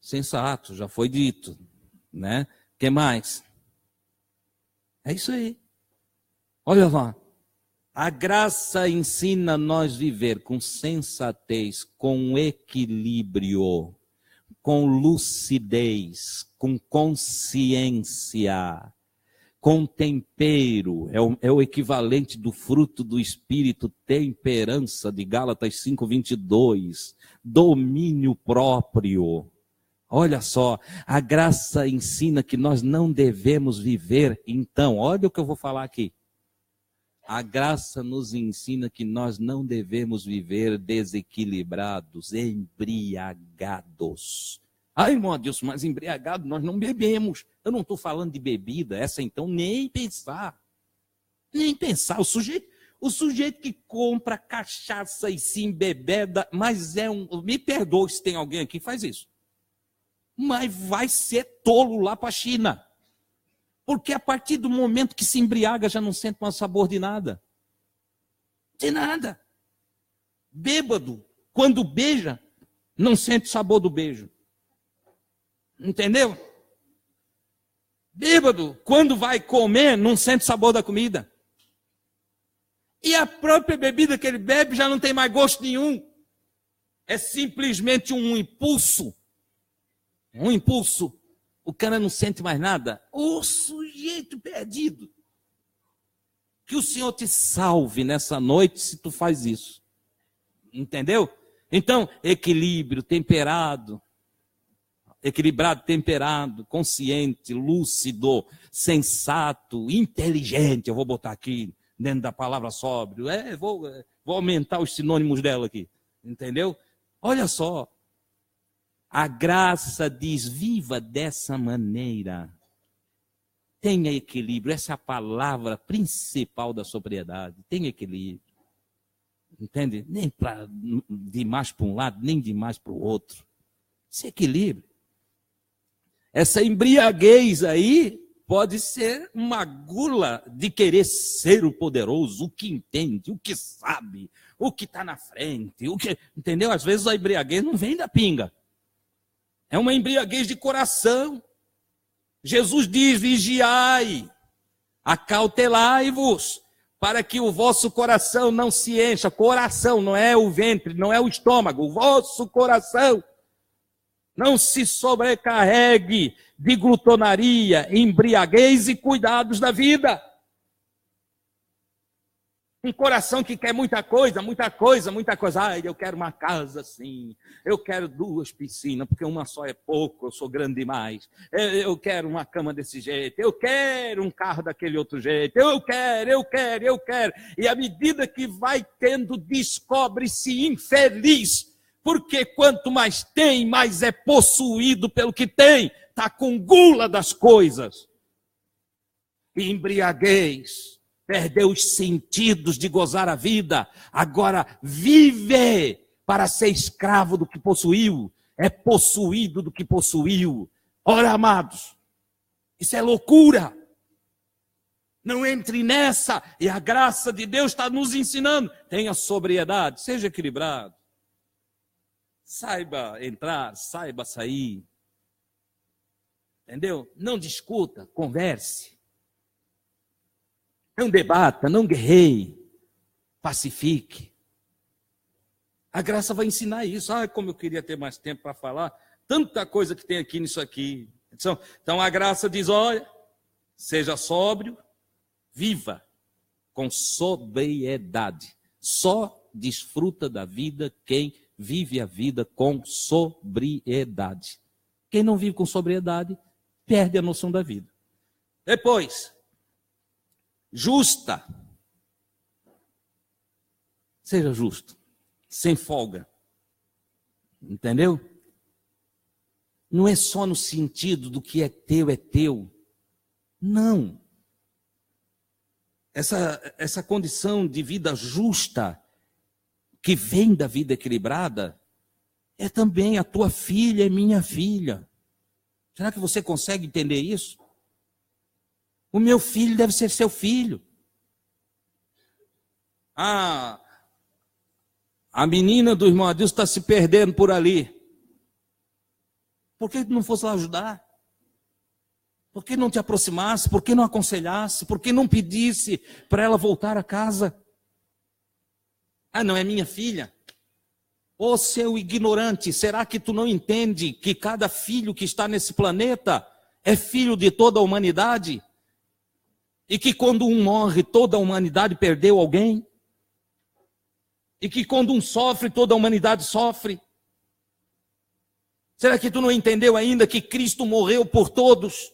Sensato, já foi dito, né? O que mais? É isso aí. Olha lá. A graça ensina nós viver com sensatez, com equilíbrio, com lucidez, com consciência, com tempero. É o equivalente do fruto do Espírito, temperança, de Gálatas 5:22. Domínio próprio. Olha só, a graça ensina que nós não devemos viver, então, olha o que eu vou falar aqui. A graça nos ensina que nós não devemos viver desequilibrados, embriagados. Irmão Adilson, mas embriagado nós não bebemos. Eu não estou falando de bebida, essa então nem pensar. Nem pensar. O sujeito que compra cachaça e se embebeda, mas me perdoe se tem alguém aqui que faz isso. Mas vai ser tolo lá para a China. Porque a partir do momento que se embriaga, já não sente mais sabor de nada. De nada. Bêbado, quando beija, não sente o sabor do beijo. Entendeu? Bêbado, quando vai comer, não sente o sabor da comida. E a própria bebida que ele bebe já não tem mais gosto nenhum. É simplesmente um impulso. Um impulso, o cara não sente mais nada. O sujeito perdido. Que o Senhor te salve nessa noite se tu faz isso. Entendeu? Então, equilíbrio, temperado, consciente, lúcido, sensato, inteligente. Eu vou botar aqui dentro da palavra sóbrio. Vou aumentar os sinônimos dela aqui. Entendeu? Olha só. A graça diz, viva dessa maneira. Tenha equilíbrio. Essa é a palavra principal da sobriedade. Tenha equilíbrio. Entende? Nem de mais para um lado, nem de mais para o outro. Esse equilíbrio. Essa embriaguez aí pode ser uma gula de querer ser o poderoso, o que entende, o que sabe, o que está na frente. Entendeu? Às vezes a embriaguez não vem da pinga. É uma embriaguez de coração. Jesus diz, vigiai, acautelai-vos, para que o vosso coração não se encha. Coração, não é o ventre, não é o estômago, o vosso coração. Não se sobrecarregue de glutonaria, embriaguez e cuidados da vida. Um coração que quer muita coisa, muita coisa, muita coisa. Ai, eu quero uma casa assim. Eu quero 2 piscinas, porque uma só é pouco, eu sou grande demais. Eu quero uma cama desse jeito. Eu quero um carro daquele outro jeito. Eu quero. E à medida que vai tendo, descobre-se infeliz. Porque quanto mais tem, mais é possuído pelo que tem. Está com gula das coisas. E embriaguez. Perdeu os sentidos de gozar a vida, agora vive para ser escravo do que possuiu, é possuído do que possuiu. Ora, amados, isso é loucura. Não entre nessa, e a graça de Deus está nos ensinando. Tenha sobriedade, seja equilibrado. Saiba entrar, saiba sair. Entendeu? Não discuta, converse. Não debata, não guerreie, pacifique. A graça vai ensinar isso. Ah, como eu queria ter mais tempo para falar. Tanta coisa que tem aqui nisso aqui. Então a graça diz, olha, seja sóbrio, viva com sobriedade. Só desfruta da vida quem vive a vida com sobriedade. Quem não vive com sobriedade, perde a noção da vida. Depois, justa. Seja justo, sem folga. Entendeu? Não é só no sentido do que é teu. Não. Essa condição de vida justa, que vem da vida equilibrada, é também a tua filha, é minha filha. Será que você consegue entender isso? O meu filho deve ser seu filho. A menina do irmão Adilson está se perdendo por ali. Por que não fosse lá ajudar? Por que não te aproximasse? Por que não aconselhasse? Por que não pedisse para ela voltar a casa? Ah, não é minha filha? Ô seu ignorante, será que tu não entende que cada filho que está nesse planeta é filho de toda a humanidade? E que quando um morre, toda a humanidade perdeu alguém? E que quando um sofre, toda a humanidade sofre? Será que tu não entendeu ainda que Cristo morreu por todos?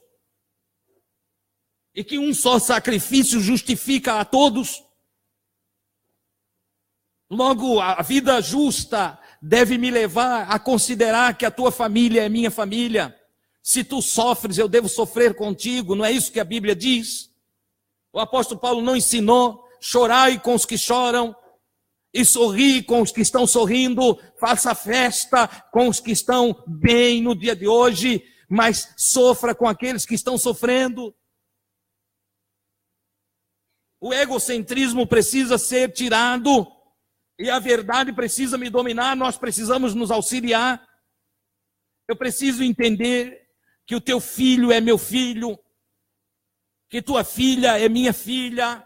E que um só sacrifício justifica a todos? Logo, a vida justa deve me levar a considerar que a tua família é minha família. Se tu sofres, eu devo sofrer contigo. Não é isso que a Bíblia diz? O apóstolo Paulo não ensinou: chorai com os que choram e sorri com os que estão sorrindo, faça festa com os que estão bem no dia de hoje, mas sofra com aqueles que estão sofrendo. O egocentrismo precisa ser tirado e a verdade precisa me dominar. Nós precisamos nos auxiliar. Eu preciso entender que o teu filho é meu filho, que tua filha é minha filha,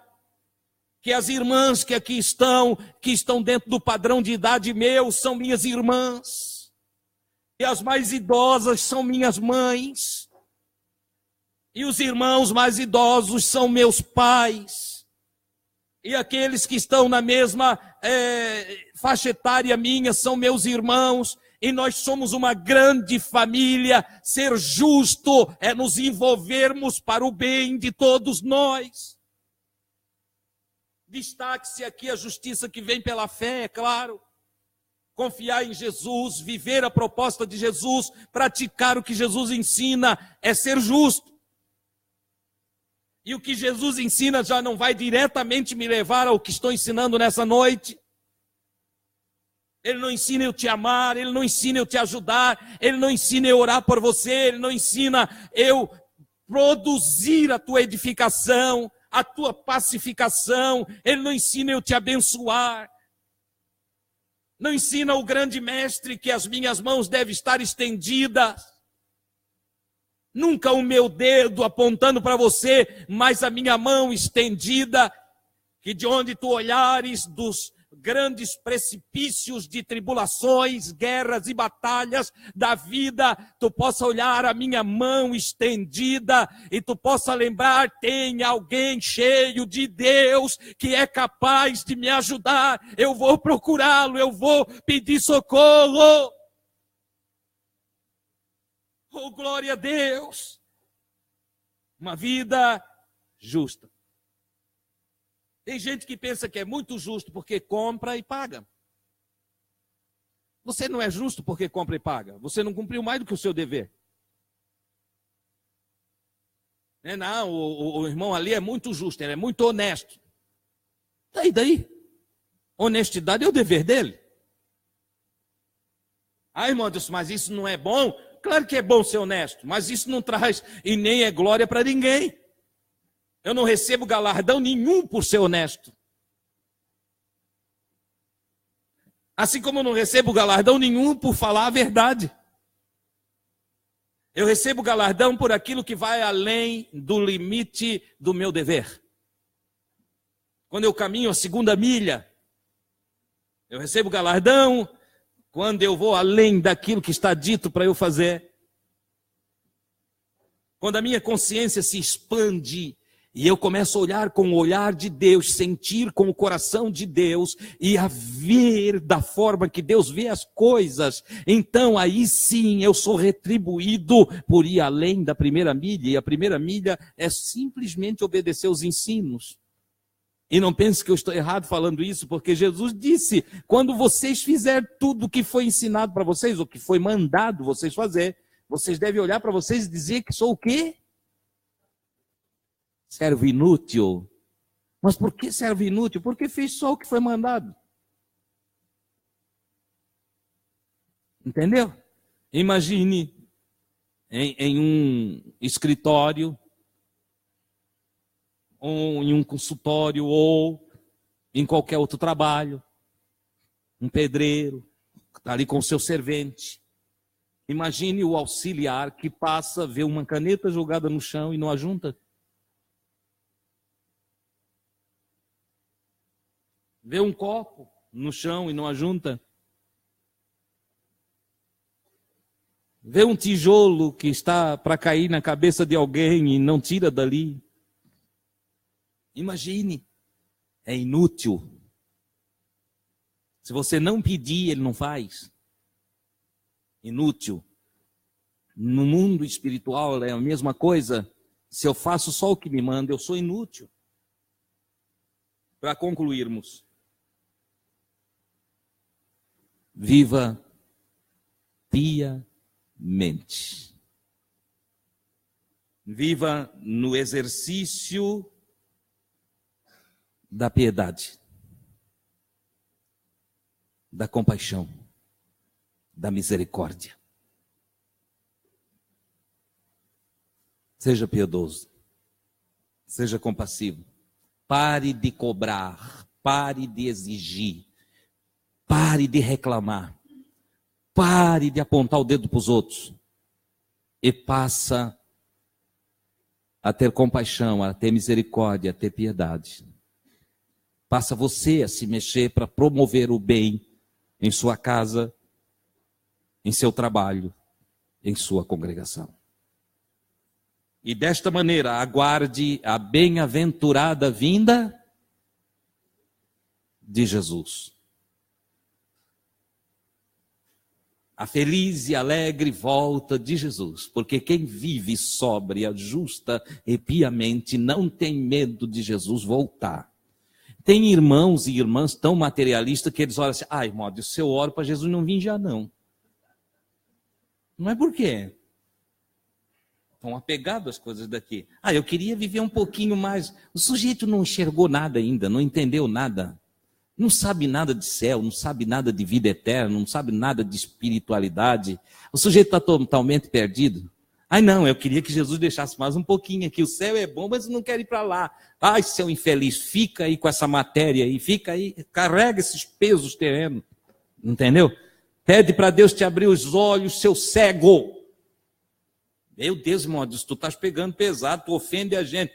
que as irmãs que aqui estão, que estão dentro do padrão de idade meu, são minhas irmãs, e as mais idosas são minhas mães, e os irmãos mais idosos são meus pais, e aqueles que estão na mesma faixa etária minha são meus irmãos, e nós somos uma grande família. Ser justo é nos envolvermos para o bem de todos nós. Destaque-se aqui a justiça que vem pela fé, é claro. Confiar em Jesus, viver a proposta de Jesus, praticar o que Jesus ensina, é ser justo. E o que Jesus ensina já não vai diretamente me levar ao que estou ensinando nessa noite. Ele não ensina eu te amar, Ele não ensina eu te ajudar, Ele não ensina eu orar por você, Ele não ensina eu produzir a tua edificação, a tua pacificação, Ele não ensina eu te abençoar. Não ensina o grande mestre que as minhas mãos devem estar estendidas. Nunca o meu dedo apontando para você, mas a minha mão estendida, que de onde tu olhares, grandes precipícios de tribulações, guerras e batalhas da vida, tu possa olhar a minha mão estendida e tu possa lembrar, tem alguém cheio de Deus que é capaz de me ajudar, eu vou procurá-lo, eu vou pedir socorro. Oh, glória a Deus! Uma vida justa. Tem gente que pensa que é muito justo porque compra e paga. Você não é justo porque compra e paga. Você não cumpriu mais do que o seu dever. Não, o irmão ali é muito justo, ele é muito honesto. Daí? Honestidade é o dever dele. Ah, irmão, mas isso não é bom? Claro que é bom ser honesto, mas isso não traz e nem é glória para ninguém. Eu não recebo galardão nenhum por ser honesto. Assim como eu não recebo galardão nenhum por falar a verdade. Eu recebo galardão por aquilo que vai além do limite do meu dever. Quando eu caminho a segunda milha, eu recebo galardão quando eu vou além daquilo que está dito para eu fazer. Quando a minha consciência se expande e eu começo a olhar com o olhar de Deus, sentir com o coração de Deus e a ver da forma que Deus vê as coisas, então aí sim eu sou retribuído por ir além da primeira milha. E a primeira milha é simplesmente obedecer os ensinos. E não pense que eu estou errado falando isso, porque Jesus disse, quando vocês fizerem tudo o que foi ensinado para vocês, ou que foi mandado vocês fazer, vocês devem olhar para vocês e dizer que sou o quê? Servo inútil. Mas por que servo inútil? Porque fez só o que foi mandado. Entendeu? Imagine em um escritório, ou em um consultório, ou em qualquer outro trabalho, um pedreiro, que está ali com o seu servente. Imagine o auxiliar que passa, vê uma caneta jogada no chão e não ajunta. Vê um copo no chão e não ajunta. Vê um tijolo que está para cair na cabeça de alguém e não tira dali. Imagine, é inútil. Se você não pedir, ele não faz. Inútil. No mundo espiritual é a mesma coisa. Se eu faço só o que me manda, eu sou inútil. Para concluirmos, viva piamente. Viva no exercício da piedade, da compaixão, da misericórdia. Seja piedoso, seja compassivo. Pare de cobrar, pare de exigir, pare de reclamar, pare de apontar o dedo para os outros e passa a ter compaixão, a ter misericórdia, a ter piedade. Passa você a se mexer para promover o bem em sua casa, em seu trabalho, em sua congregação. E desta maneira, aguarde a bem-aventurada vinda de Jesus. A feliz e alegre volta de Jesus, porque quem vive sóbria, justa e piamente não tem medo de Jesus voltar. Tem irmãos e irmãs tão materialistas que eles olham assim, irmão, se eu oro para Jesus não vir já não. Não é por quê? Estão apegados às coisas daqui. Eu queria viver um pouquinho mais. O sujeito não enxergou nada ainda, não entendeu nada. Não sabe nada de céu, não sabe nada de vida eterna, não sabe nada de espiritualidade. O sujeito está totalmente perdido. Não, eu queria que Jesus deixasse mais um pouquinho aqui. O céu é bom, mas eu não quero ir para lá. Seu infeliz, fica aí com essa matéria aí, fica aí, carrega esses pesos terrenos. Entendeu? Pede para Deus te abrir os olhos, seu cego. Meu Deus, irmão, tu estás pegando pesado, tu ofende a gente.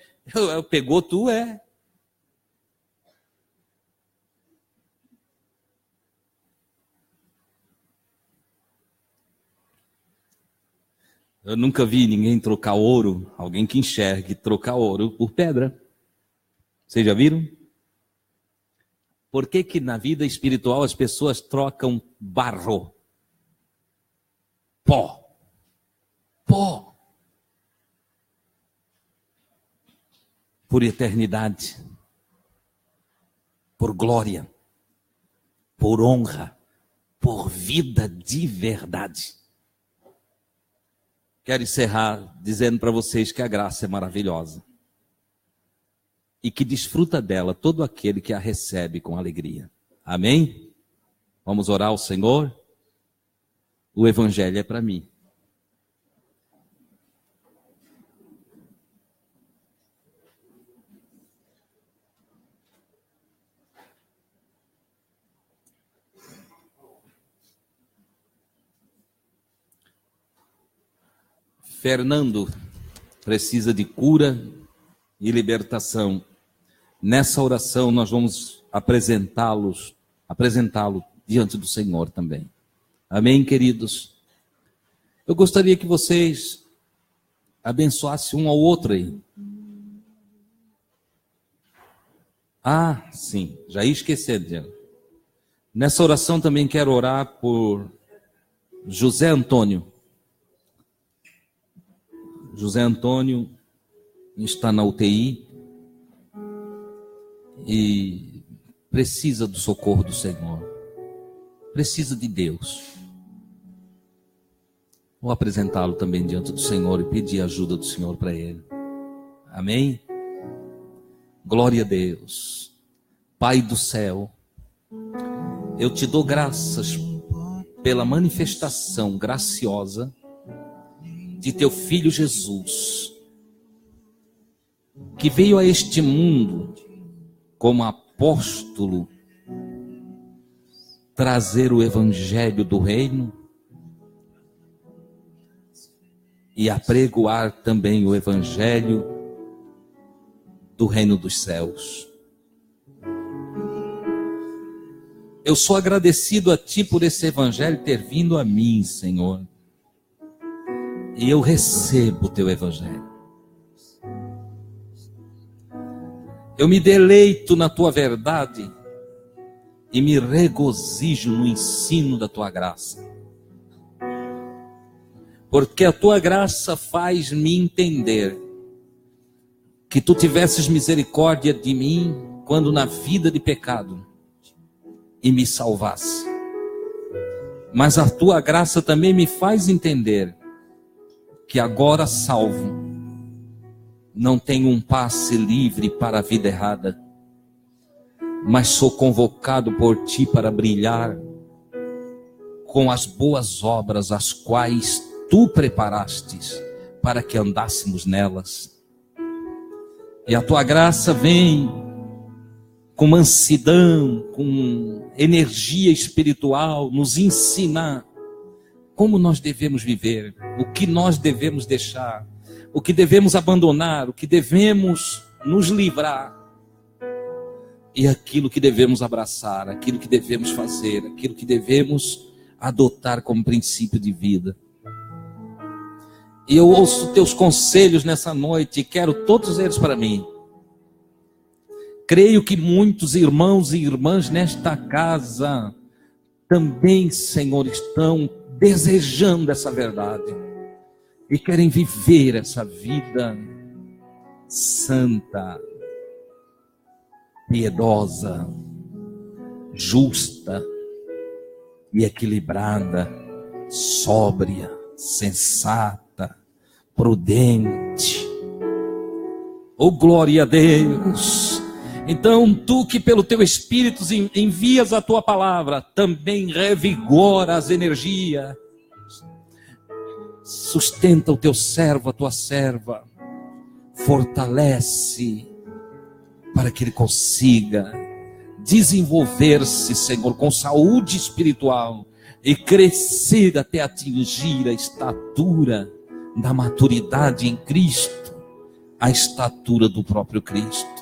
Pegou tu, é. Eu nunca vi ninguém trocar ouro, alguém que enxergue, trocar ouro por pedra. Vocês já viram? Por que que na vida espiritual as pessoas trocam barro? Pó. Pó. Por eternidade. Por glória. Por honra. Por vida de verdade. Quero encerrar dizendo para vocês que a graça é maravilhosa. E que desfruta dela todo aquele que a recebe com alegria. Amém? Vamos orar ao Senhor? O Evangelho é para mim. Fernando precisa de cura e libertação. Nessa oração nós vamos apresentá-lo diante do Senhor também. Amém, queridos? Eu gostaria que vocês abençoassem um ao outro aí. Ah, sim, já ia esquecendo. Nessa oração também quero orar por José Antônio. José Antônio está na UTI e precisa do socorro do Senhor. Precisa de Deus. Vou apresentá-lo também diante do Senhor e pedir a ajuda do Senhor para ele. Amém? Glória a Deus. Pai do céu, eu te dou graças pela manifestação graciosa de teu Filho Jesus, que veio a este mundo como apóstolo trazer o evangelho do reino e apregoar também o evangelho do reino dos céus. Eu sou agradecido a ti por esse evangelho ter vindo a mim, Senhor. E eu recebo o teu evangelho. Eu me deleito na tua verdade e me regozijo no ensino da tua graça. Porque a tua graça faz-me entender que tu tivesses misericórdia de mim quando na vida de pecado e me salvasse. Mas a tua graça também me faz entender que agora salvo, não tenho um passe livre para a vida errada, mas sou convocado por ti para brilhar com as boas obras as quais tu preparastes para que andássemos nelas. E a tua graça vem com mansidão, com energia espiritual, nos ensinar como nós devemos viver, o que nós devemos deixar, o que devemos abandonar, o que devemos nos livrar, e aquilo que devemos abraçar, aquilo que devemos fazer, aquilo que devemos adotar como princípio de vida. E eu ouço teus conselhos nessa noite e quero todos eles para mim. Creio que muitos irmãos e irmãs nesta casa também, Senhor, estão desejando essa verdade e querem viver essa vida santa, piedosa, justa e equilibrada, sóbria, sensata, prudente. Oh, glória a Deus! Então, tu que pelo teu Espírito envias a tua palavra, também revigora as energias, sustenta o teu servo, a tua serva, fortalece para que ele consiga desenvolver-se, Senhor, com saúde espiritual e crescer até atingir a estatura da maturidade em Cristo, a estatura do próprio Cristo.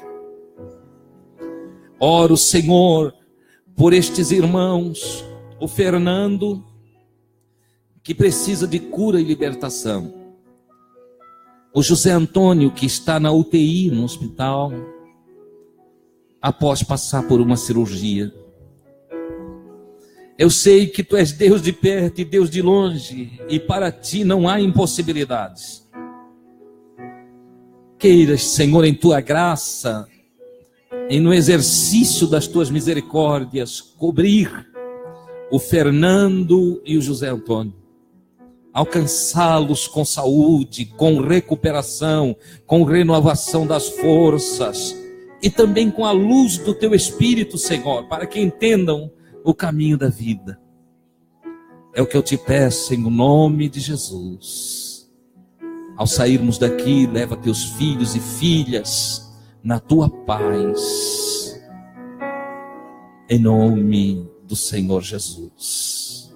Oro, Senhor, por estes irmãos, o Fernando, que precisa de cura e libertação. O José Antônio, que está na UTI, no hospital, após passar por uma cirurgia. Eu sei que tu és Deus de perto e Deus de longe, e para ti não há impossibilidades. Queiras, Senhor, em tua graça, no exercício das tuas misericórdias, cobrir o Fernando e o José Antônio, alcançá-los com saúde, com recuperação, com renovação das forças, e também com a luz do teu Espírito, Senhor, para que entendam o caminho da vida. É o que eu te peço em nome de Jesus. Ao sairmos daqui, leva teus filhos e filhas na tua paz, em nome do Senhor Jesus.